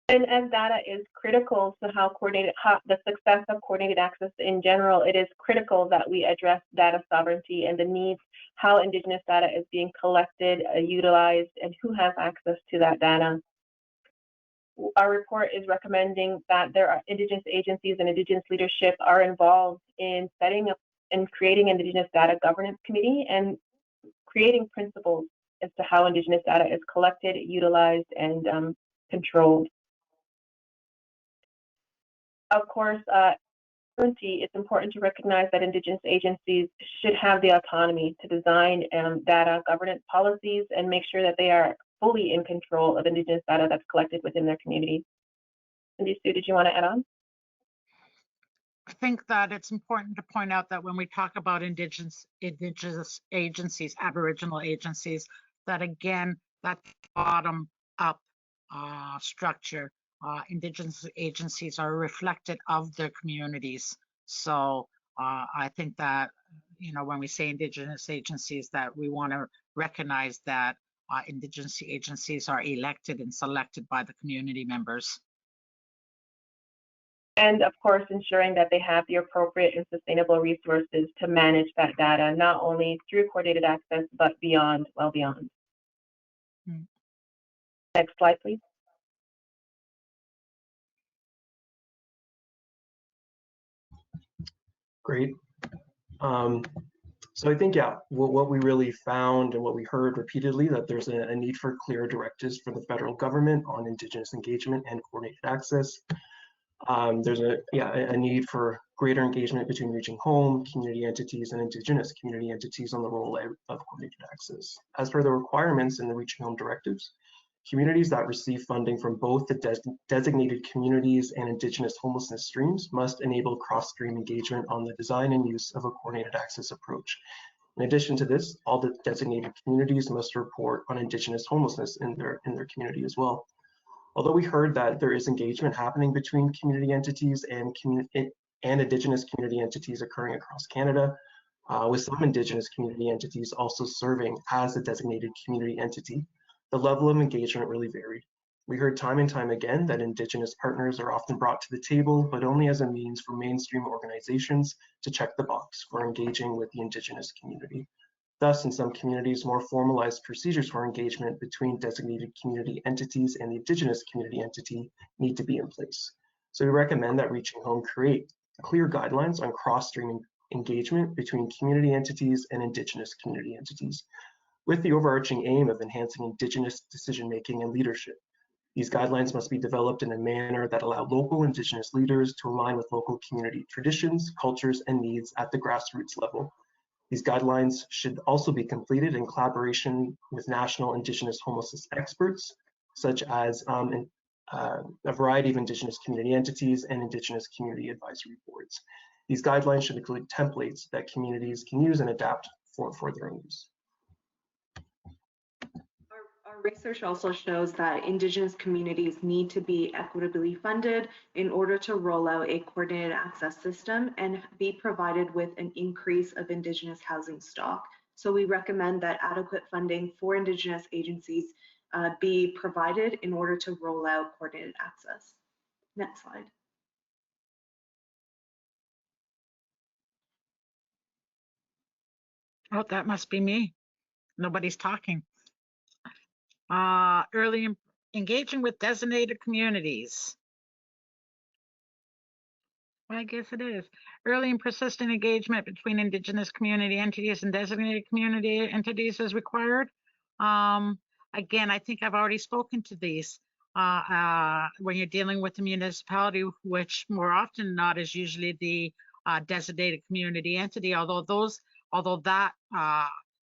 And as data is critical to the success of coordinated access in general, it is critical that we address data sovereignty and the needs, how Indigenous data is being collected, utilized, and who has access to that data. Our report is recommending that there are Indigenous agencies and Indigenous leadership are involved in setting up and creating an Indigenous Data Governance Committee and creating principles as to how Indigenous data is collected, utilized, and controlled. Of course, it's important to recognize that Indigenous agencies should have the autonomy to design data governance policies and make sure that they are fully in control of Indigenous data that's collected within their community. Cindy Sue, did you want to add on? I think that it's important to point out that when we talk about Indigenous agencies, Aboriginal agencies, that again, that bottom up structure. Indigenous agencies are reflected of their communities. So I think that, you know, when we say Indigenous agencies, that we want to recognize that Indigenous agencies are elected and selected by the community members. And of course, ensuring that they have the appropriate and sustainable resources to manage that data, not only through coordinated access, but beyond, well beyond. Next slide, please. Great. So I think, yeah, what we really found and what we heard repeatedly, that there's a need for clear directives for the federal government on Indigenous engagement and coordinated access. There's a need for greater engagement between Reaching Home, community entities, and Indigenous community entities on the role of coordinated access. As per the requirements in the Reaching Home directives, Communities that receive funding from both the designated communities and Indigenous homelessness streams must enable cross-stream engagement on the design and use of a coordinated access approach. In addition to this, all the designated communities must report on Indigenous homelessness in their community as well. Although we heard that there is engagement happening between community entities and Indigenous community entities occurring across Canada, with some Indigenous community entities also serving as a designated community entity, the level of engagement really varied. We heard time and time again that Indigenous partners are often brought to the table, but only as a means for mainstream organizations to check the box for engaging with the Indigenous community. Thus, in some communities, more formalized procedures for engagement between designated community entities and the Indigenous community entity need to be in place. So we recommend that Reaching Home create clear guidelines on cross-stream engagement between community entities and Indigenous community entities, with the overarching aim of enhancing Indigenous decision-making and leadership. These guidelines must be developed in a manner that allow local Indigenous leaders to align with local community traditions, cultures, and needs at the grassroots level. These guidelines should also be completed in collaboration with national Indigenous homelessness experts, such as a variety of Indigenous community entities and Indigenous community advisory boards. These guidelines should include templates that communities can use and adapt for their own use. Our research also shows that Indigenous communities need to be equitably funded in order to roll out a coordinated access system and be provided with an increase of Indigenous housing stock. So we recommend that adequate funding for Indigenous agencies be provided in order to roll out coordinated access. Next slide. Oh, that must be me. Nobody's talking. Engaging with designated communities. I guess it is. Early and persistent engagement between Indigenous community entities and designated community entities is required. Again, I think I've already spoken to these. When you're dealing with the municipality, which more often than not is usually the designated community entity, although that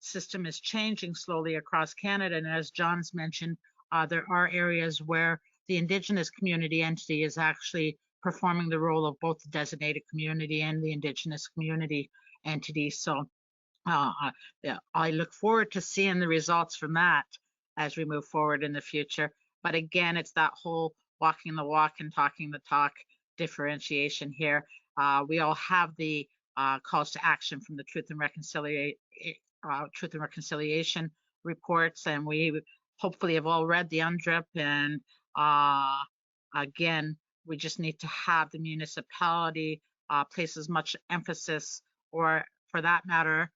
system is changing slowly across Canada, and as John's mentioned, there are areas where the Indigenous community entity is actually performing the role of both the designated community and the Indigenous community entity. So yeah, I look forward to seeing the results from that as we move forward in the future. But again, it's that whole walking the walk and talking the talk differentiation here. We all have the calls to action from the Truth and Reconciliation reports, and we hopefully have all read the UNDRIP. And again, we just need to have the municipality place as much emphasis, or for that matter,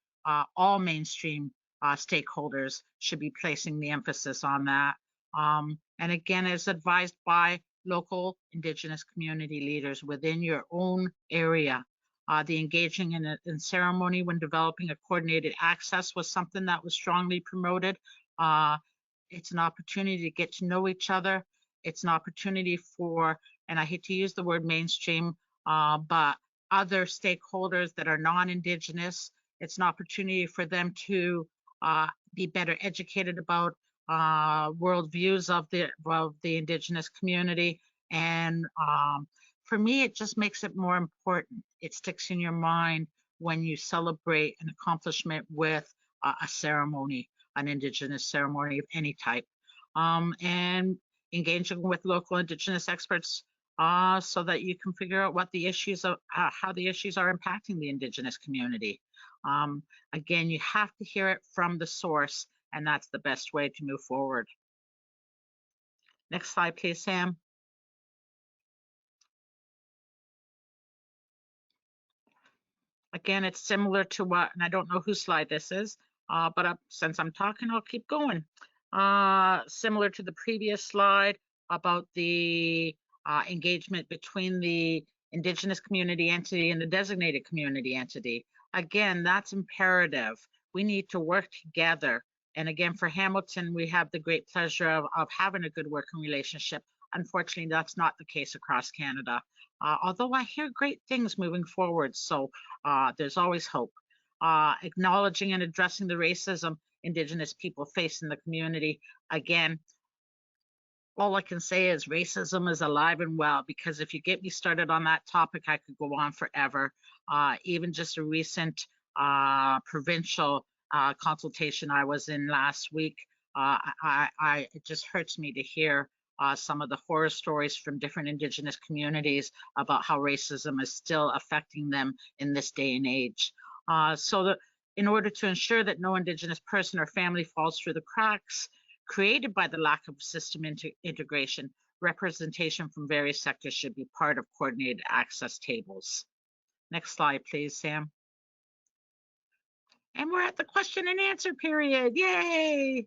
all mainstream stakeholders should be placing the emphasis on that. And again, as advised by local Indigenous community leaders within your own area, the engaging in ceremony when developing a coordinated access was something that was strongly promoted. It's an opportunity to get to know each other. It's an opportunity for, and I hate to use the word mainstream, but other stakeholders that are non-Indigenous, it's an opportunity for them to be better educated about worldviews of the Indigenous community. And for me, it just makes it more important. It sticks in your mind when you celebrate an accomplishment with a ceremony, an Indigenous ceremony of any type. And engaging with local Indigenous experts so that you can figure out what the issues of how the issues are impacting the Indigenous community. Again, you have to hear it from the source, and that's the best way to move forward. Next slide, please, Sam. Again, it's similar to what, and I don't know whose slide this is, but since I'm talking, I'll keep going. Similar to the previous slide about the engagement between the Indigenous community entity and the designated community entity. Again, that's imperative. We need to work together. And again, for Hamilton, we have the great pleasure of having a good working relationship. Unfortunately, that's not the case across Canada. Although I hear great things moving forward, so there's always hope. Acknowledging and addressing the racism Indigenous people face in the community. Again, all I can say is racism is alive and well, because if you get me started on that topic, I could go on forever. Even just a recent provincial consultation I was in last week, it just hurts me to hear some of the horror stories from different Indigenous communities about how racism is still affecting them in this day and age. In order to ensure that no Indigenous person or family falls through the cracks created by the lack of system integration, representation from various sectors should be part of coordinated access tables. Next slide, please, Sam. And we're at the question and answer period. Yay!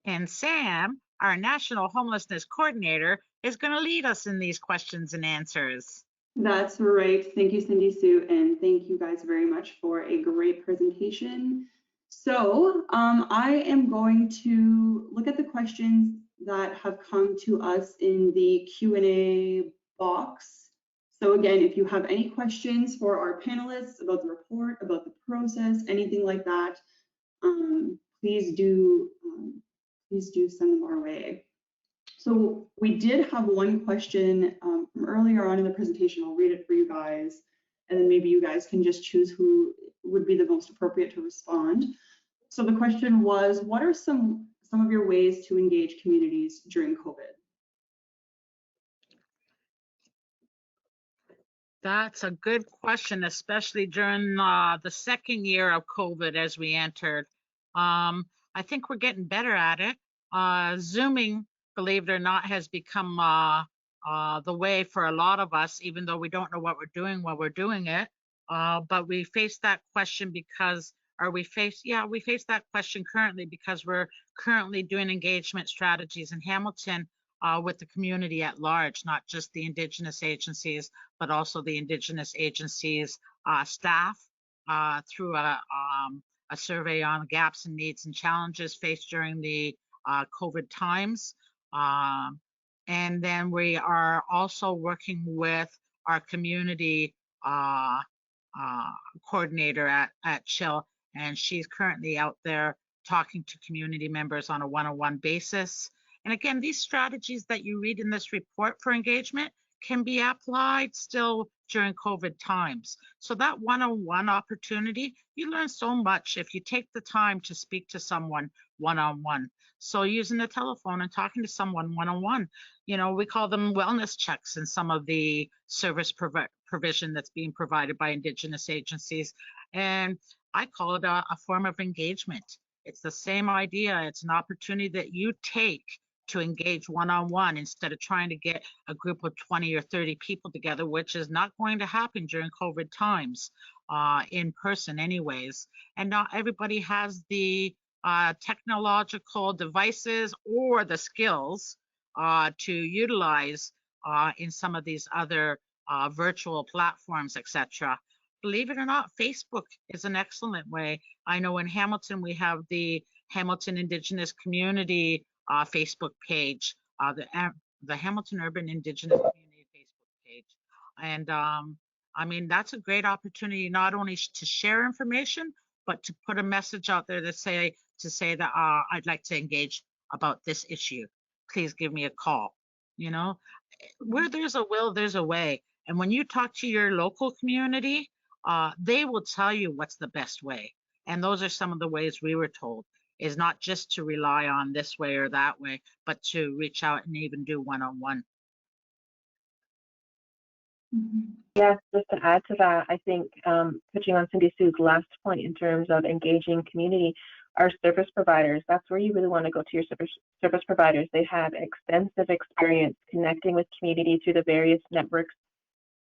And Sam, our National Homelessness Coordinator, is going to lead us in these questions and answers. That's right. Thank you, Cindy Sue, and thank you guys very much for a great presentation. So I am going to look at the questions that have come to us in the Q&A box. So again, if you have any questions for our panelists about the report, about the process, anything like that, please do send them our way. So we did have one question from earlier on in the presentation. I'll read it for you guys, and then maybe you guys can just choose who would be the most appropriate to respond. So the question was, what are some of your ways to engage communities during COVID? That's a good question, especially during the second year of COVID as we entered. I think we're getting better at it. Zooming, believe it or not, has become the way for a lot of us, even though we don't know what we're doing while we're doing it. But we face that question because, we face that question currently because we're currently doing engagement strategies in Hamilton with the community at large, not just the Indigenous agencies, but also the Indigenous agencies staff through a survey on gaps and needs and challenges faced during the COVID times. And then we are also working with our community coordinator at Chill, and she's currently out there talking to community members on a one-on-one basis. And again, these strategies that you read in this report for engagement can be applied still during COVID times. So that one-on-one opportunity, you learn so much if you take the time to speak to someone one-on-one. So using the telephone and talking to someone one-on-one, you know, we call them wellness checks in some of the service provision that's being provided by Indigenous agencies. And I call it a form of engagement. It's the same idea. It's an opportunity that you take to engage one-on-one instead of trying to get a group of 20 or 30 people together, which is not going to happen during COVID times in person anyways. And not everybody has the technological devices or the skills to utilize in some of these other virtual platforms, etc. Believe it or not, Facebook is an excellent way. I know in Hamilton, we have the Hamilton Indigenous Community Facebook page, the Hamilton Urban Indigenous Community Facebook page. And I mean, that's a great opportunity not only to share information, but to put a message out there to say that I'd like to engage about this issue. Please give me a call. You know, where there's a will, there's a way. And when you talk to your local community, they will tell you what's the best way. And those are some of the ways we were told, is not just to rely on this way or that way, but to reach out and even do one-on-one. Yes, just to add to that, I think touching on Cindy Sue's last point in terms of engaging community, our service providers, that's where you really want to go to your service providers. They have extensive experience connecting with community through the various networks,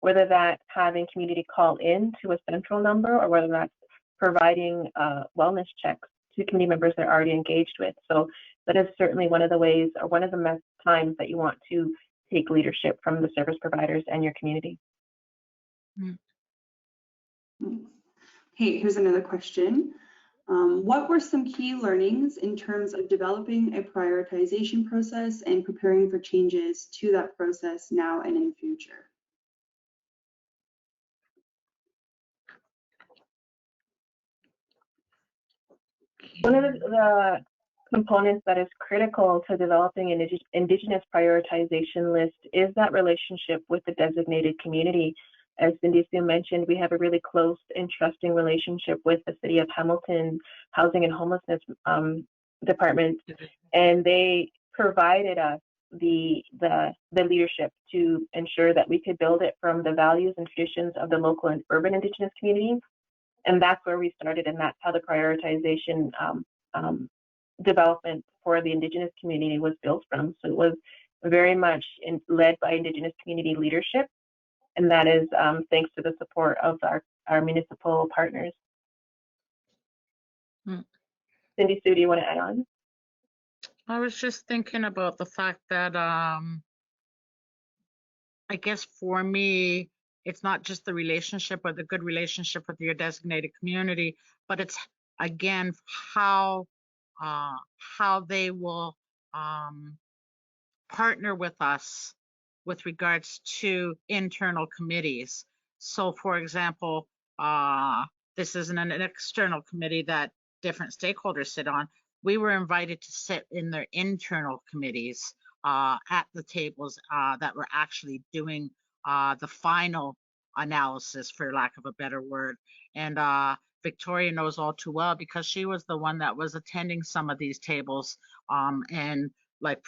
whether that's having community call in to a central number or whether that's providing wellness checks to community members they're already engaged with. So that is certainly one of the ways or one of the times that you want to take leadership from the service providers and your community. Hey, here's another question. What were some key learnings in terms of developing a prioritization process and preparing for changes to that process now and in the future? One of the components that is critical to developing an Indigenous prioritization list is that relationship with the designated community. As Cindy Sue mentioned, we have a really close and trusting relationship with the City of Hamilton Housing and Homelessness Department, and they provided us the leadership to ensure that we could build it from the values and traditions of the local and urban Indigenous community. And that's where we started, and that's how the prioritization development for the Indigenous community was built from. So it was very much led by Indigenous community leadership, and that is thanks to the support of our municipal partners. Cindy Sue, do you want to add on? I was just thinking about the fact that I guess for me, it's not just the relationship or the good relationship with your designated community, but it's again how they will partner with us with regards to internal committees. So for example, this isn't an external committee that different stakeholders sit on. We were invited to sit in their internal committees at the tables that were actually doing the final analysis, for lack of a better word. And Victoria knows all too well because she was the one that was attending some of these tables, and like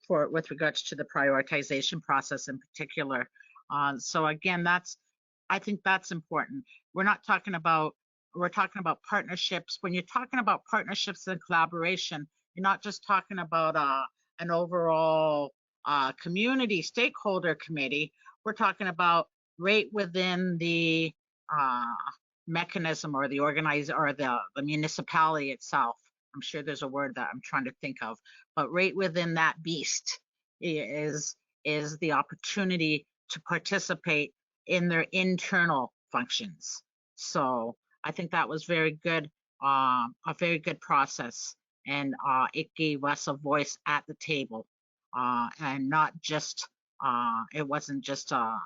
with regards to the prioritization process in particular. So again, I think that's important. We're talking about partnerships. When you're talking about partnerships and collaboration, you're not just talking about an overall community stakeholder committee. We're talking about right within the mechanism or the organizer or the municipality itself. I'm sure there's a word that I'm trying to think of, but right within that beast is the opportunity to participate in their internal functions. So I think that was very good, a very good process, and it gave us a voice at the table, and not just it wasn't just a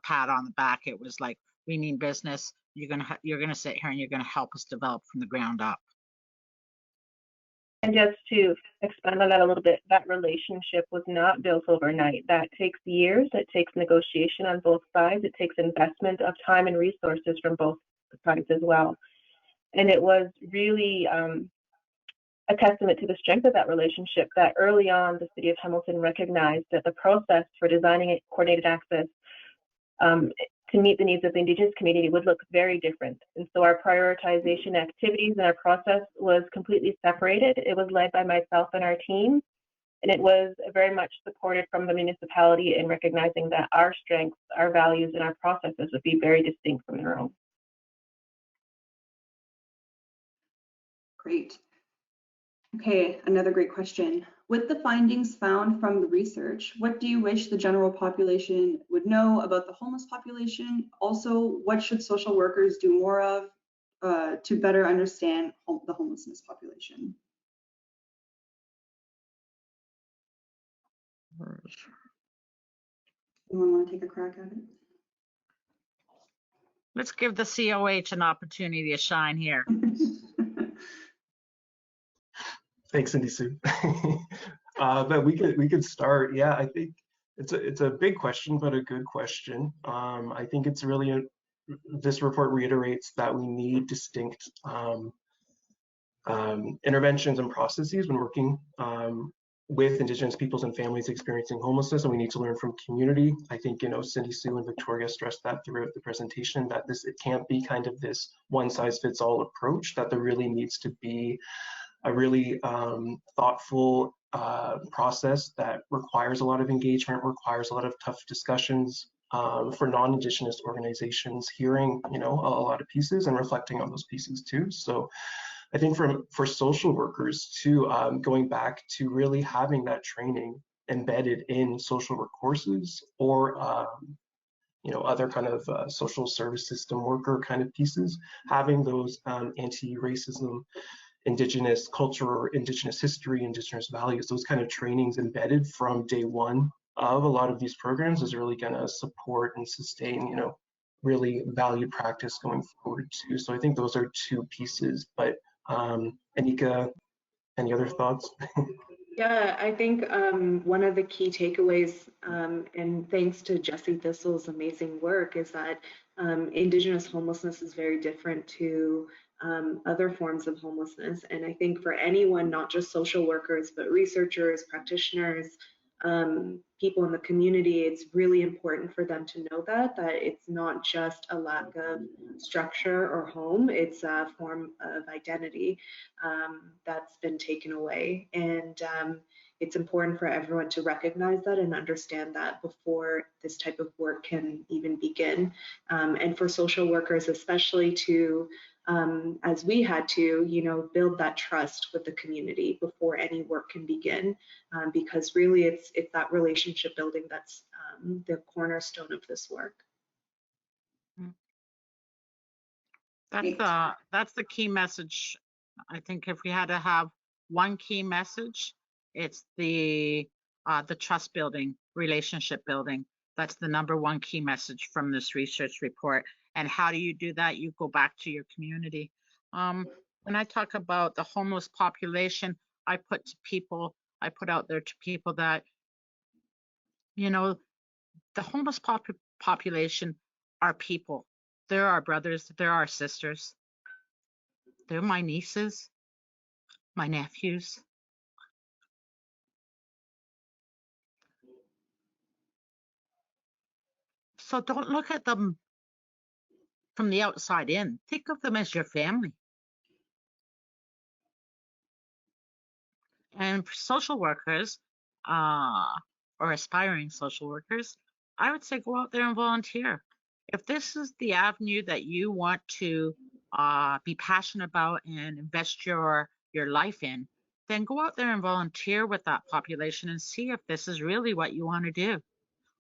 pat on the back. It was like, we mean business. You're gonna sit here and you're gonna help us develop from the ground up. And just to expand on that a little bit, that relationship was not built overnight. That takes years. It takes negotiation on both sides. It takes investment of time and resources from both sides as well. And it was really a testament to the strength of that relationship that early on the City of Hamilton recognized that the process for designing coordinated access to meet the needs of the Indigenous community would look very different. And so our prioritization activities and our process was completely separated. It was led by myself and our team, and it was very much supported from the municipality in recognizing that our strengths, our values, and our processes would be very distinct from their own. Great. Okay, another great question. With the findings found from the research, what do you wish the general population would know about the homeless population? Also, what should social workers do more of to better understand the homelessness population? Anyone want to take a crack at it? Let's give the COH an opportunity to shine here. Thanks, Cindy Sue. But we could start. Yeah, I think it's a big question, but a good question. I think it's really this report reiterates that we need distinct interventions and processes when working with Indigenous peoples and families experiencing homelessness, and we need to learn from community. I think, Cindy Sue and Victoria stressed that throughout the presentation, that it can't be kind of this one-size-fits-all approach, that there really needs to be a really thoughtful process that requires a lot of engagement, requires a lot of tough discussions for non-Indigenous organizations, hearing, a lot of pieces and reflecting on those pieces too. So I think for social workers too, going back to really having that training embedded in social work courses or other kind of social service system worker kind of pieces, having those anti-racism, Indigenous culture, or Indigenous history, Indigenous values, those kind of trainings embedded from day one of a lot of these programs is really going to support and sustain, really valued practice going forward too. So I think those are two pieces, but Anika, any other thoughts? Yeah, I think one of the key takeaways, and thanks to Jesse Thistle's amazing work, is that Indigenous homelessness is very different to other forms of homelessness. And I think for anyone, not just social workers, but researchers, practitioners, people in the community, it's really important for them to know that it's not just a lack of structure or home, it's a form of identity that's been taken away. And it's important for everyone to recognize that and understand that before this type of work can even begin. And for social workers, especially to, as we had to, build that trust with the community before any work can begin, because really it's that relationship building that's the cornerstone of this work. That's the key message. I think if we had to have one key message, it's the trust building, relationship building. That's the number one key message from this research report. And how do you do that? You go back to your community. When I talk about the homeless population, I put out there to people that, the homeless population are people. They're our brothers, they're our sisters. They're my nieces, my nephews. So don't look at them from the outside in. Think of them as your family. And for social workers, or aspiring social workers, I would say go out there and volunteer. If this is the avenue that you want to be passionate about and invest your life in, then go out there and volunteer with that population and see if this is really what you want to do.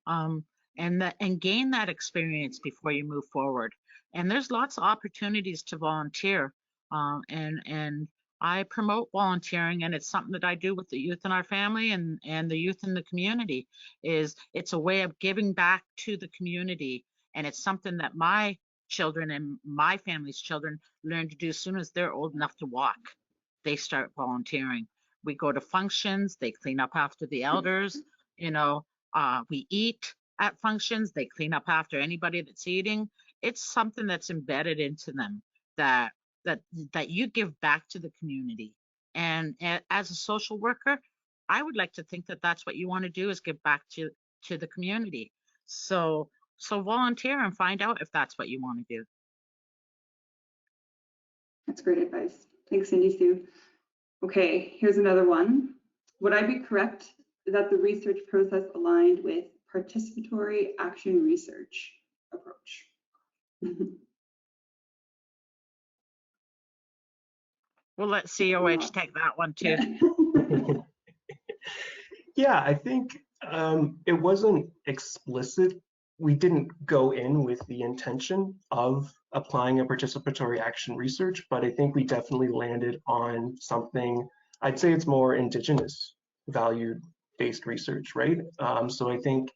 And gain that experience before you move forward. And there's lots of opportunities to volunteer. And I promote volunteering, and it's something that I do with the youth in our family and the youth in the community. It's a way of giving back to the community, and it's something that my children and my family's children learn to do as soon as they're old enough to walk. They start volunteering. We go to functions, they clean up after the elders, we eat at functions, they clean up after anybody that's eating. It's something that's embedded into them that you give back to the community. And as a social worker, I would like to think that that's what you want to do, is give back to the community. So volunteer and find out if that's what you want to do. That's great advice. Thanks, Cindy Sue. Okay, here's another one. Would I be correct that the research process aligned with participatory action research approach? We'll let COH take that one too. Yeah, I think it wasn't explicit. We didn't go in with the intention of applying a participatory action research, but I think we definitely landed on something, I'd say it's more Indigenous value-based research, right? So I think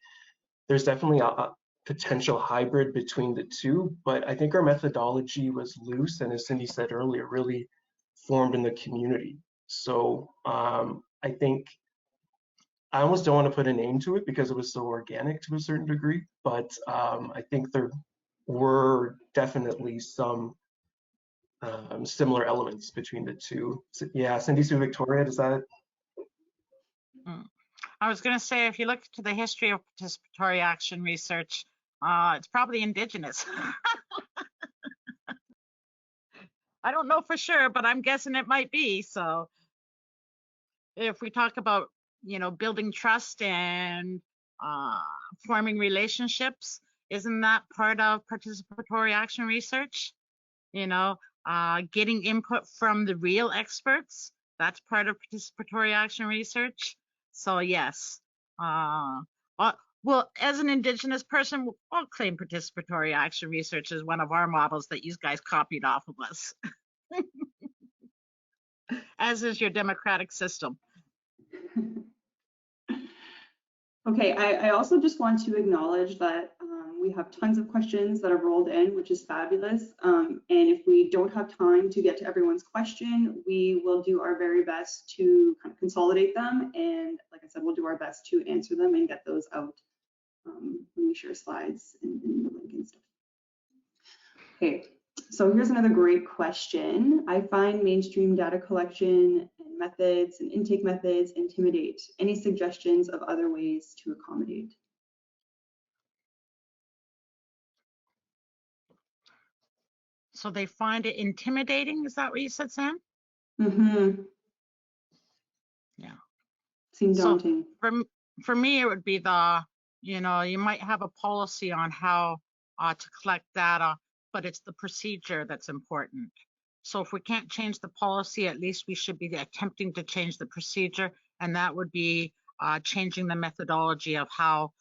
there's definitely a potential hybrid between the two, but I think our methodology was loose, and as Cindy said earlier, really formed in the community. So I think I almost don't want to put a name to it because it was so organic to a certain degree, but I think there were definitely some similar elements between the two. So, yeah, Cindy Sue, Victoria, does that? I was going to say, if you look to the history of participatory action research, it's probably Indigenous. I don't know for sure, but I'm guessing it might be. So if we talk about, building trust and forming relationships, isn't that part of participatory action research? Getting input from the real experts, that's part of participatory action research. So yes, well, as an Indigenous person, I'll claim participatory action research as one of our models that you guys copied off of us. As is your democratic system. Okay, I also just want to acknowledge that We have tons of questions that have rolled in, which is fabulous. And if we don't have time to get to everyone's question, we will do our very best to kind of consolidate them. And like I said, we'll do our best to answer them and get those out when we share slides and the link and stuff. Okay, so here's another great question. I find mainstream data collection and methods and intake methods intimidate. Any suggestions of other ways to accommodate? So they find it intimidating. Is that what you said, Sam? Mm-hmm. Yeah. Seems So daunting. for me, it would be you might have a policy on how to collect data, but it's the procedure that's important. So if we can't change the policy, at least we should be attempting to change the procedure, and that would be changing the methodology of how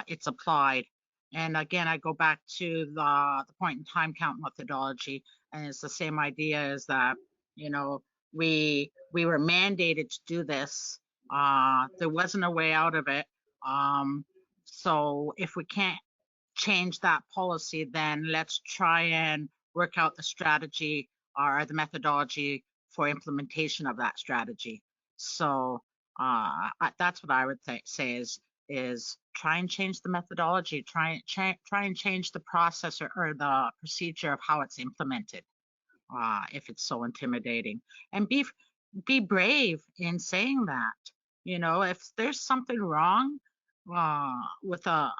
it's applied. And again, I go back to the point in time count methodology, and it's the same idea as that, we were mandated to do this. There wasn't a way out of it. So if we can't change that policy, then let's try and work out the strategy or the methodology for implementation of that strategy. So that's what I would say is try and change the methodology, try and change the process or the procedure of how it's implemented, if it's so intimidating. And be brave in saying that. If there's something wrong with a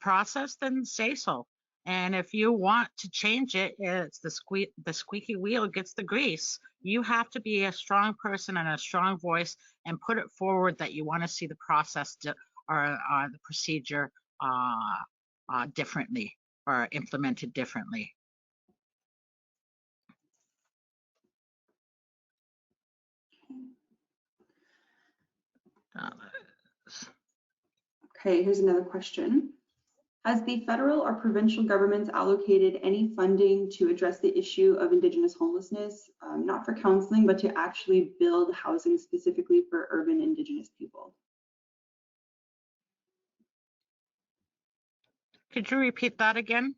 process, then say so. And if you want to change it, it's the squeaky wheel gets the grease. You have to be a strong person and a strong voice and put it forward that you want to see the process or the procedure differently or implemented differently. Okay, here's another question. Has the federal or provincial governments allocated any funding to address the issue of Indigenous homelessness, not for counseling, but to actually build housing specifically for urban Indigenous people? Could you repeat that again?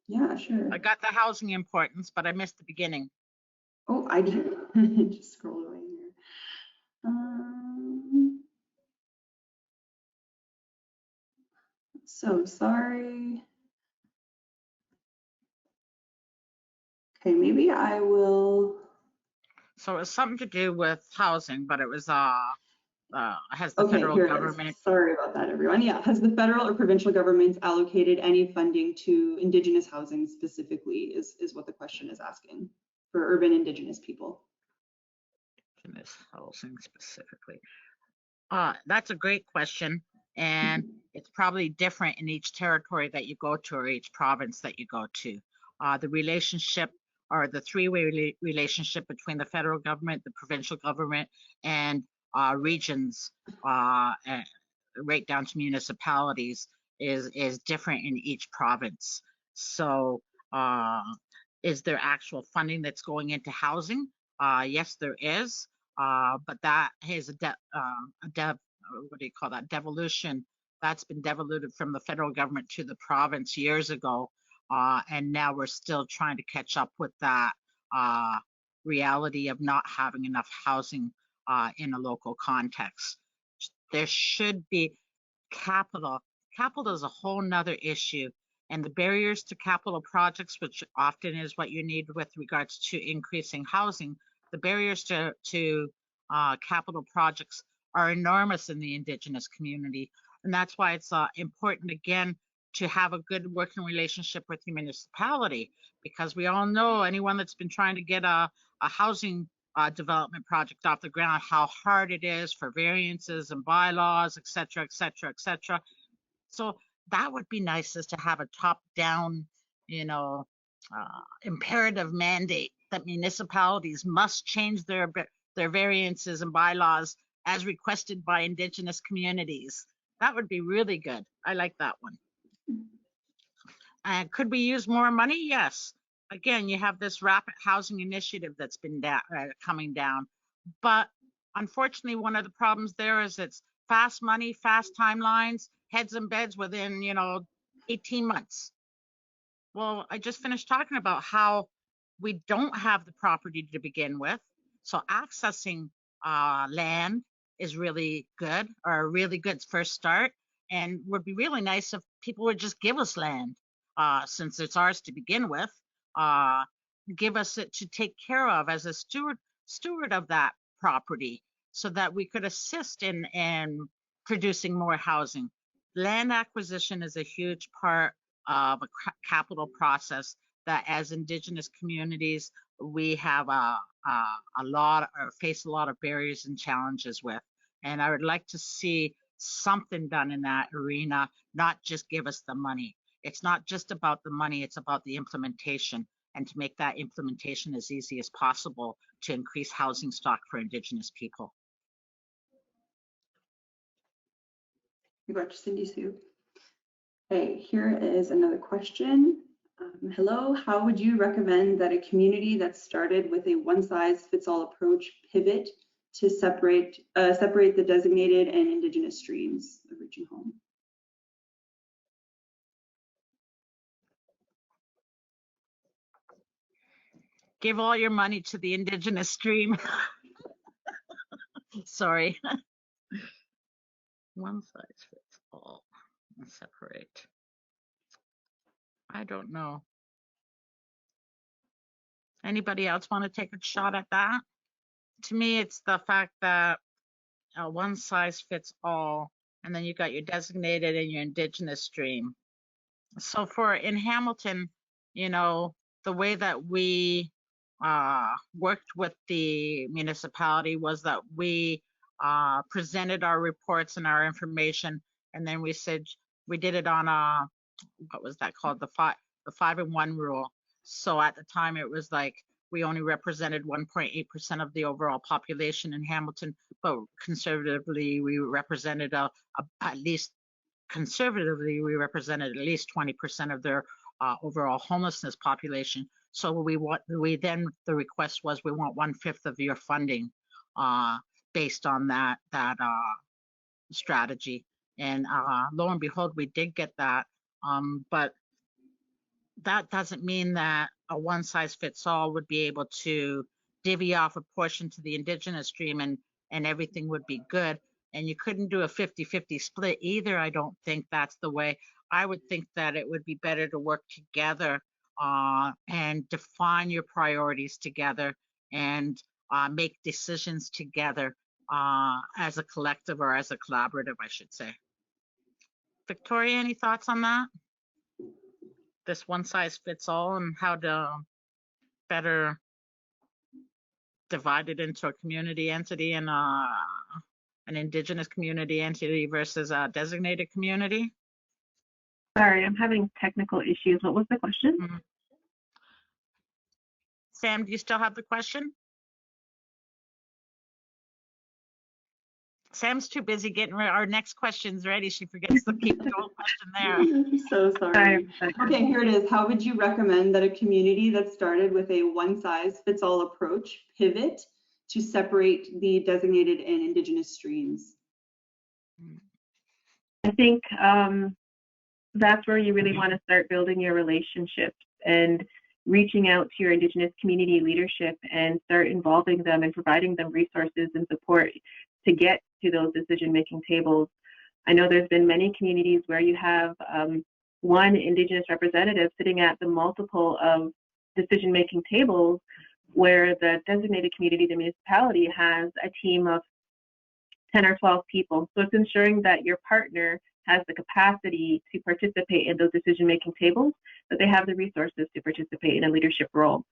Yeah, sure. I got the housing importance, but I missed the beginning. Oh, I did. Just scroll away here. So sorry. Okay, maybe I will. So it was something to do with housing, but it was has the Okay, federal here it is. government. Sorry about that, everyone. Yeah, has the federal or provincial governments allocated any funding to Indigenous housing specifically is what the question is asking for urban Indigenous people. Indigenous housing specifically. That's a great question. And it's probably different in each territory that you go to or each province that you go to. The relationship or the three-way relationship between the federal government, the provincial government, and regions, right down to municipalities, is different in each province. So is there actual funding that's going into housing? Yes, there is. But that is what do you call that? Devolution. That's been devoluted from the federal government to the province years ago. And now we're still trying to catch up with that reality of not having enough housing in a local context. There should be capital. Capital is a whole nother issue. And the barriers to capital projects, which often is what you need with regards to increasing housing, the barriers to capital projects are enormous in the Indigenous community. And that's why it's important, again, to have a good working relationship with the municipality, because we all know anyone that's been trying to get a housing development project off the ground, how hard it is for variances and bylaws, et cetera, et cetera, et cetera. So that would be nice, is to have a top-down, imperative mandate that municipalities must change their variances and bylaws as requested by Indigenous communities. That would be really good. I like that one. And could we use more money? Yes. Again, you have this rapid housing initiative that's been coming down. But unfortunately, one of the problems there is it's fast money, fast timelines, heads and beds within, 18 months. Well, I just finished talking about how we don't have the property to begin with. So accessing land is really good, or a really good first start, and would be really nice if people would just give us land, since it's ours to begin with. Give us it to take care of as a steward of that property, so that we could assist in producing more housing. Land acquisition is a huge part of a capital process that, as Indigenous communities, we have a lot, or face a lot of barriers and challenges with. And I would like to see something done in that arena, not just give us the money. It's not just about the money, it's about the implementation, and to make that implementation as easy as possible to increase housing stock for Indigenous people. You got Cindy Sue. Okay, here is another question. Hello, how would you recommend that a community that started with a one-size-fits-all approach pivot to separate the designated and Indigenous streams of reaching home? Give all your money to the Indigenous stream. Sorry. One size fits all. Separate. I don't know. Anybody else want to take a shot at that? To me, it's the fact that one size fits all, and then you got your designated and your Indigenous stream. So in Hamilton, the way that we worked with the municipality was that we presented our reports and our information, and then we said we did it on what was that called, the 5-in-1 rule. So at the time it was like we only represented 1.8% of the overall population in Hamilton, but conservatively we represented at least 20% of their overall homelessness population. So the request was, we want 1/5 of your funding based on that strategy. And lo and behold, we did get that. But that doesn't mean that a one size fits all would be able to divvy off a portion to the Indigenous stream and everything would be good. And you couldn't do a 50-50 split either. I don't think that's the way. I would think that it would be better to work together and define your priorities together and make decisions together as a collective, or as a collaborative, I should say. Victoria, any thoughts on that? This one size fits all, and how to better divide it into a community entity and an Indigenous community entity versus a designated community? Sorry, I'm having technical issues. What was the question? Mm-hmm. Sam, do you still have the question? Sam's too busy getting our next questions ready. She forgets to keep the old question there. So sorry. Okay, here it is. How would you recommend that a community that started with a one-size-fits-all approach pivot to separate the designated and Indigenous streams? I think that's where you really want to start building your relationships and reaching out to your Indigenous community leadership and start involving them and providing them resources and support to get to those decision-making tables. I know there's been many communities where you have one Indigenous representative sitting at the multiple of decision-making tables, where the designated community, the municipality, has a team of 10 or 12 people. So it's ensuring that your partner has the capacity to participate in those decision-making tables, that they have the resources to participate in a leadership role.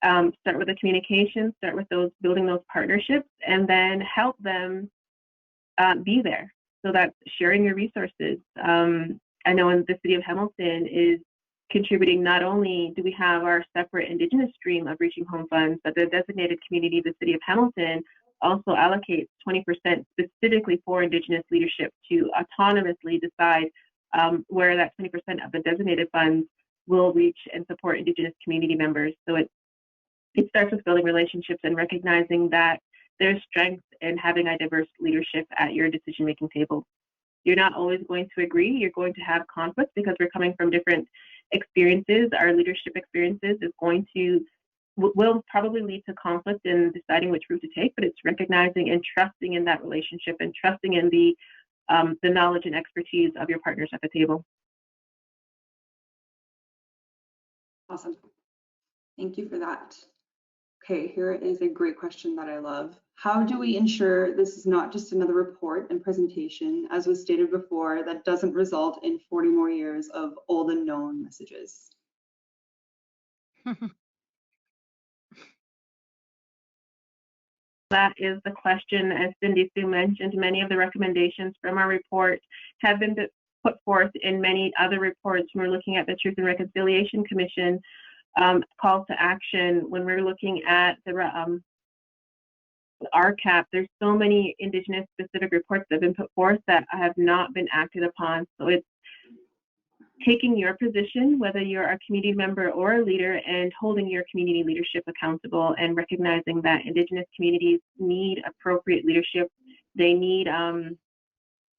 Start with the communication, start with building those partnerships, and then help them be there. So that's sharing your resources. I know in the city of Hamilton is contributing, not only do we have our separate Indigenous stream of Reaching Home funds, but the designated community, the city of Hamilton, also allocates 20% specifically for Indigenous leadership to autonomously decide where that 20% of the designated funds will reach and support Indigenous community members. So it starts with building relationships and recognizing that there's strength in having a diverse leadership at your decision-making table. You're not always going to agree. You're going to have conflict because we're coming from different experiences. Our leadership experiences is going to will probably lead to conflict in deciding which route to take, but it's recognizing and trusting in that relationship and trusting in the knowledge and expertise of your partners at the table. Awesome. Thank you for that. Okay, here is a great question that I love. How do we ensure this is not just another report and presentation, as was stated before, that doesn't result in 40 more years of old and known messages? That is the question. As Cindy Sue mentioned, many of the recommendations from our report have been put forth in many other reports. When we're looking at the Truth and Reconciliation Commission call to action, when we're looking at the RCAP, there's so many Indigenous specific reports that have been put forth that have not been acted upon. So it's taking your position, whether you're a community member or a leader, and holding your community leadership accountable and recognizing that Indigenous communities need appropriate leadership. They need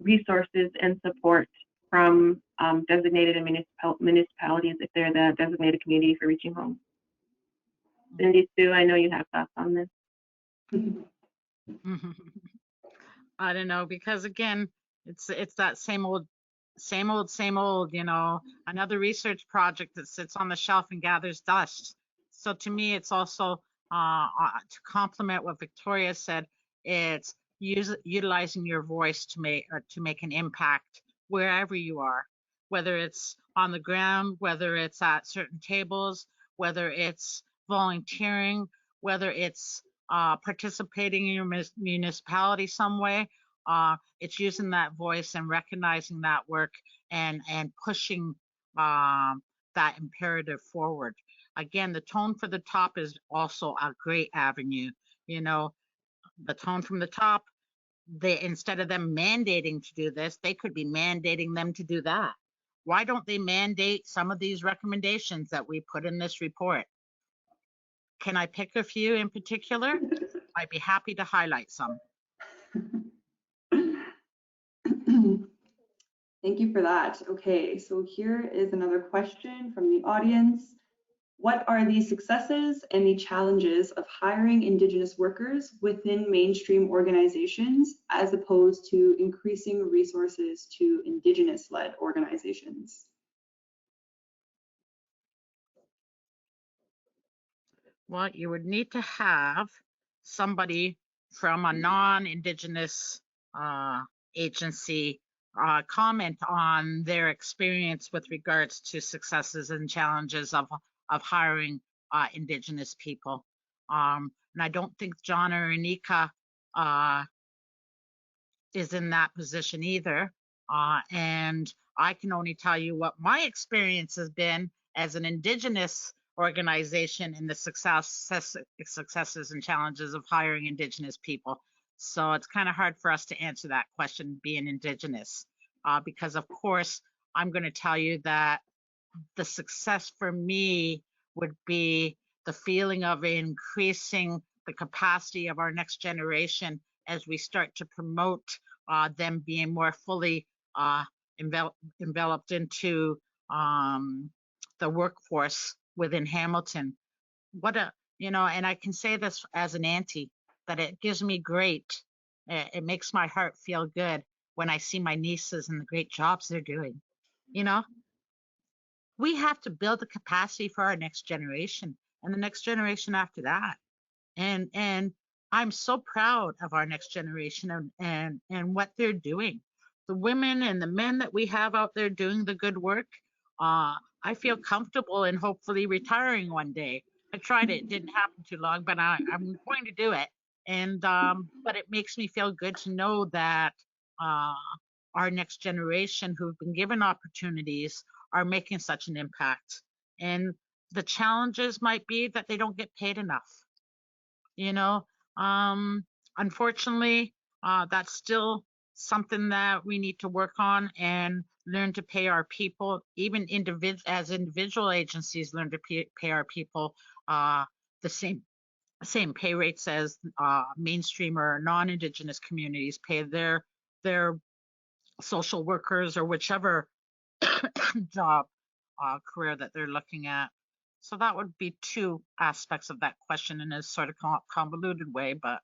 resources and support from designated and municipalities if they're the designated community for reaching home. Cindy Sue, I know you have thoughts on this. I don't know, because again, it's that same old, you know, another research project that sits on the shelf and gathers dust. So to me, it's also to complement what Victoria said, it's utilizing your voice to make an impact wherever you are, whether it's on the ground, whether it's at certain tables, whether it's volunteering, whether it's participating in your municipality some way. It's using that voice and recognizing that work and pushing that imperative forward. Again, the tone for the top is also a great avenue. You know, the tone from the top, instead of them mandating to do this, they could be mandating them to do that. Why don't they mandate some of these recommendations that we put in this report? Can I pick a few in particular? I'd be happy to highlight some. Thank you for that. Okay, so here is another question from the audience. What are the successes and the challenges of hiring Indigenous workers within mainstream organizations as opposed to increasing resources to Indigenous-led organizations? Well, you would need to have somebody from a non-Indigenous agency comment on their experience with regards to successes and challenges of hiring Indigenous people. And I don't think John or Anika is in that position either. And I can only tell you what my experience has been as an Indigenous organization in the successes and challenges of hiring Indigenous people. So it's kind of hard for us to answer that question being Indigenous, because of course, I'm going to tell you that the success for me would be the feeling of increasing the capacity of our next generation as we start to promote them being more fully enveloped into the workforce within Hamilton. And I can say this as an auntie, that it gives me it makes my heart feel good when I see my nieces and the great jobs they're doing. You know, we have to build the capacity for our next generation and the next generation after that. And I'm so proud of our next generation and what they're doing. The women and the men that we have out there doing the good work, I feel comfortable in hopefully retiring one day. I tried it didn't happen too long, but I'm going to do it. And but it makes me feel good to know that our next generation who've been given opportunities are making such an impact. And the challenges might be that they don't get paid enough. Unfortunately, that's still something that we need to work on and learn to pay our people, even as individual agencies learn to pay our people the same pay rates as mainstream or non-Indigenous communities pay their social workers or whichever job career that they're looking at. So that would be two aspects of that question in a sort of convoluted way, but.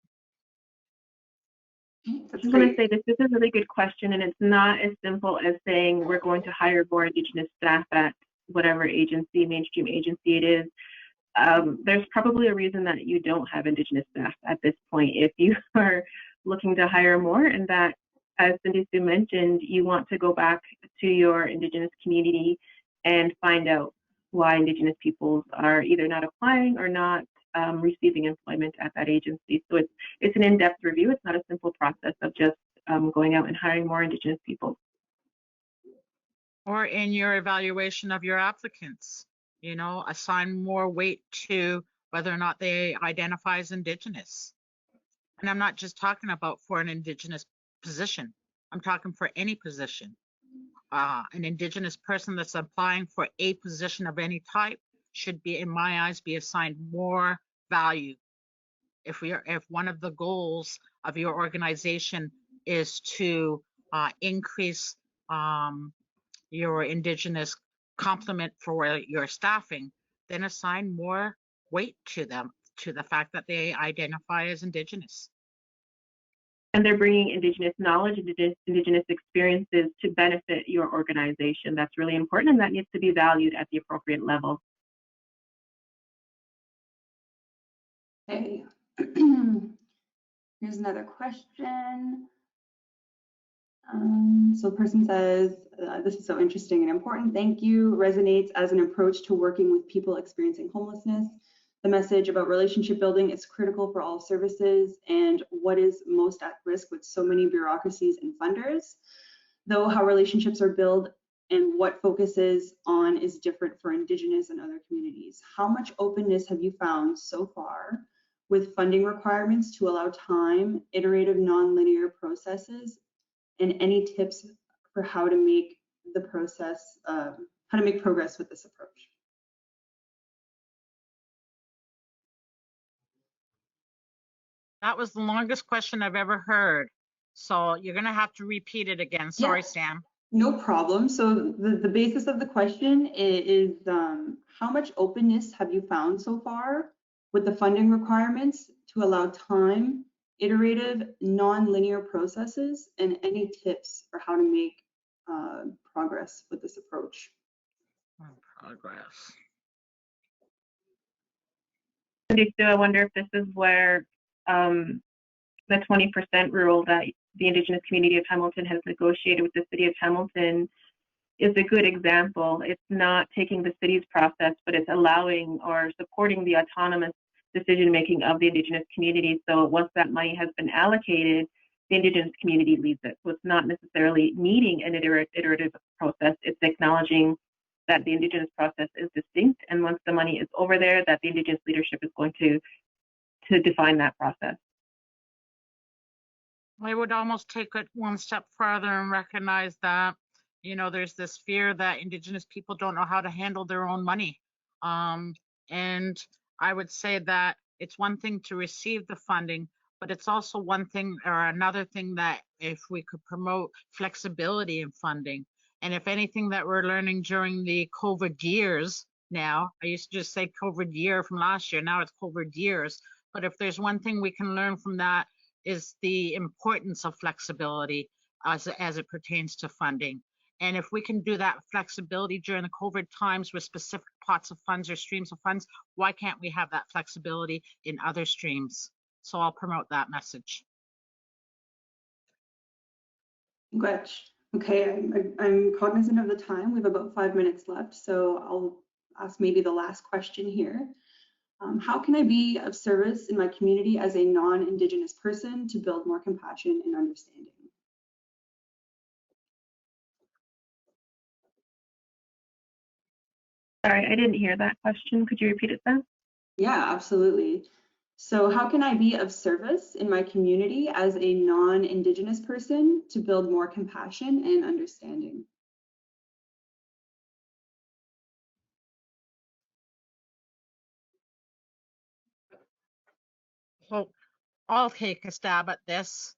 I just want to say this is a really good question, and it's not as simple as saying we're going to hire more Indigenous staff at whatever agency, mainstream agency it is. There's probably a reason that you don't have Indigenous staff at this point if you are looking to hire more, and that, as Cindy Sue mentioned, you want to go back to your Indigenous community and find out why Indigenous peoples are either not applying or not receiving employment at that agency. So it's an in-depth review. It's not a simple process of just going out and hiring more Indigenous people. Or in your evaluation of your applicants, you know, assign more weight to whether or not they identify as Indigenous. And I'm not just talking about for an Indigenous position. I'm talking for any position. An Indigenous person that's applying for a position of any type should be, in my eyes, be assigned more value. If one of the goals of your organization is to increase your Indigenous complement for your staffing, then assign more weight to them, to the fact that they identify as Indigenous. And they're bringing Indigenous knowledge, Indigenous experiences to benefit your organization. That's really important, and that needs to be valued at the appropriate level. Okay. Here's another question. So the person says, this is so interesting and important. Thank you. Resonates as an approach to working with people experiencing homelessness. The message about relationship building is critical for all services and what is most at risk with so many bureaucracies and funders. Though how relationships are built and what focuses on is different for Indigenous and other communities. How much openness have you found so far with funding requirements to allow time, iterative, non-linear processes, and any tips for how to make the process, how to make progress with this approach? That was the longest question I've ever heard. So you're going to have to repeat it again. Sorry, Yeah. Sam. No problem. So the basis of the question is how much openness have you found so far with the funding requirements to allow time, iterative, non-linear processes, and any tips for how to make progress with this approach? Progress. Cindy Sue, I wonder if this is where the 20% rule that the Indigenous community of Hamilton has negotiated with the city of Hamilton is a good example. It's not taking the city's process, but it's allowing or supporting the autonomous decision-making of the Indigenous community. So once that money has been allocated, the Indigenous community leads it. So it's not necessarily needing an iterative process. It's acknowledging that the Indigenous process is distinct, and once the money is over there, that the Indigenous leadership is going to define that process. I would almost take it one step further and recognize that, you know, there's this fear that Indigenous people don't know how to handle their own money. And I would say that it's one thing to receive the funding, but it's also one thing or another thing that if we could promote flexibility in funding. And if anything that we're learning during the COVID years now, I used to just say COVID year from last year, now it's COVID years. But if there's one thing we can learn from that is the importance of flexibility as it pertains to funding. And if we can do that flexibility during the COVID times with specific pots of funds or streams of funds, why can't we have that flexibility in other streams? So I'll promote that message. Good. Okay, I'm cognizant of the time. We have about 5 minutes left, so I'll ask maybe the last question here. How can I be of service in my community as a non-Indigenous person to build more compassion and understanding? Sorry, I didn't hear that question. Could you repeat it then? Yeah, absolutely. So how can I be of service in my community as a non-Indigenous person to build more compassion and understanding? So I'll take a stab at this.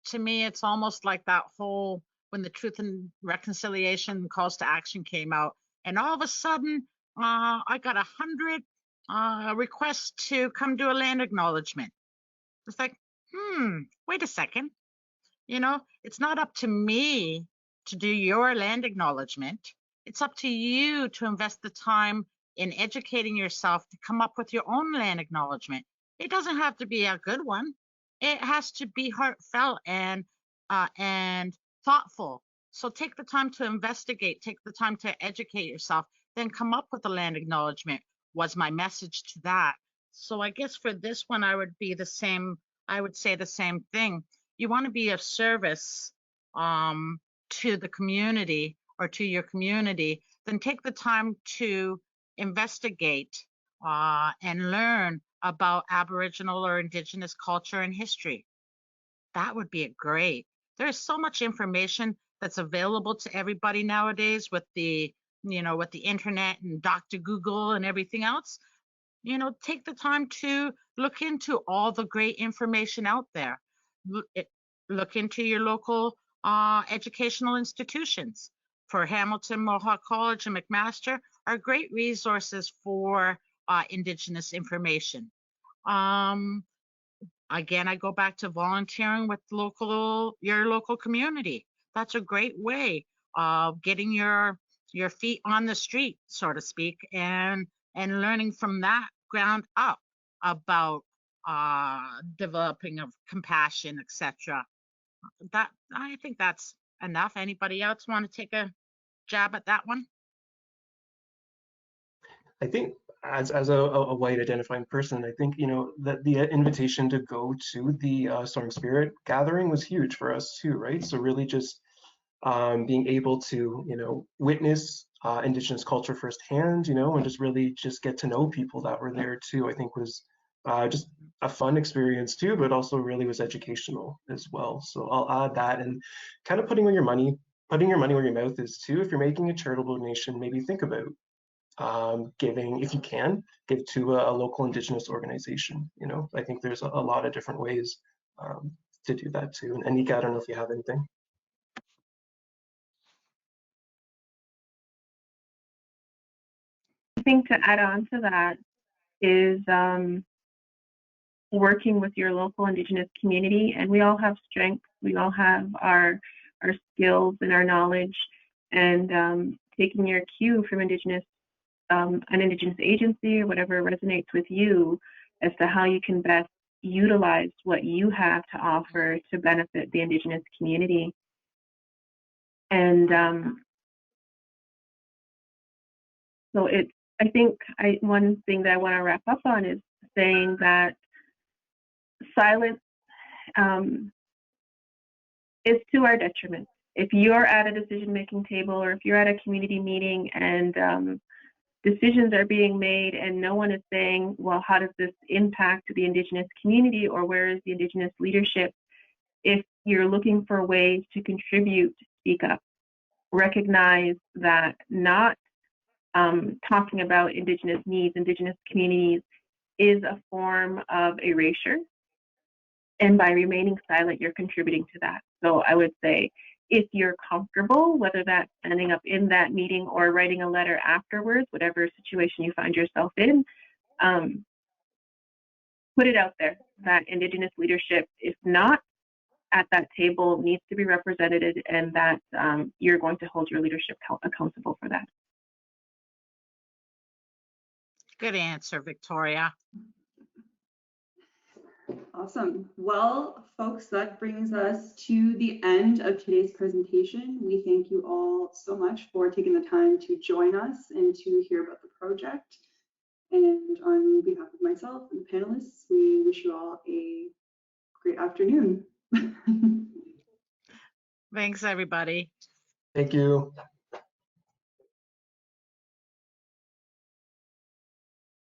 To me, it's almost like that whole when the Truth and Reconciliation calls to action came out, and all of a sudden I got 100 requests to come do a land acknowledgement. It's like, wait a second. You know, it's not up to me to do your land acknowledgement. It's up to you to invest the time in educating yourself to come up with your own land acknowledgement. It doesn't have to be a good one. It has to be heartfelt and thoughtful. So take the time to investigate, take the time to educate yourself, then come up with a land acknowledgement, was my message to that. So I guess for this one, I would say the same thing. You want to be of service to the community or to your community, then take the time to investigate and learn about Aboriginal or Indigenous culture and history. That would be great. There's so much information that's available to everybody nowadays with the internet and Dr. Google and everything else. Take the time to look into all the great information out there. Look into your local educational institutions. For Hamilton, Mohawk College, and McMaster are great resources for Indigenous information. Again, I go back to volunteering with your local community. That's a great way of getting your feet on the street, so to speak, and learning from that ground up about developing of compassion, etc. I think that's enough. Anybody else want to take a jab at that one? I think as a white identifying person, I think, that the invitation to go to the Storm Spirit gathering was huge for us too, right? So really just being able to, witness Indigenous culture firsthand, and just really just get to know people that were there too, I think was just a fun experience too, but also really was educational as well. So I'll add that, and kind of putting your money where your mouth is too. If you're making a charitable donation, maybe think about giving, if you can, give to a local Indigenous organization. I think there's a lot of different ways to do that too. And Nika, I don't know if you have anything. I think to add on to that is working with your local Indigenous community, and we all have strengths, we all have our skills and our knowledge, and taking your cue from an Indigenous agency or whatever resonates with you as to how you can best utilize what you have to offer to benefit the Indigenous community. And so I think one thing that I want to wrap up on is saying that silence is to our detriment. If you're at a decision-making table, or if you're at a community meeting and decisions are being made and no one is saying, well, how does this impact the Indigenous community, or where is the Indigenous leadership? If you're looking for ways to contribute, speak up. Recognize that not talking about Indigenous needs, Indigenous communities, is a form of erasure. And by remaining silent, you're contributing to that. So I would say, if you're comfortable, whether that's standing up in that meeting or writing a letter afterwards, whatever situation you find yourself in, put it out there that Indigenous leadership, if not at that table, needs to be represented, and that you're going to hold your leadership accountable for that. Good answer, Victoria. Awesome. Well, folks, that brings us to the end of today's presentation. We thank you all so much for taking the time to join us and to hear about the project. And on behalf of myself and the panelists, we wish you all a great afternoon. Thanks, everybody. Thank you.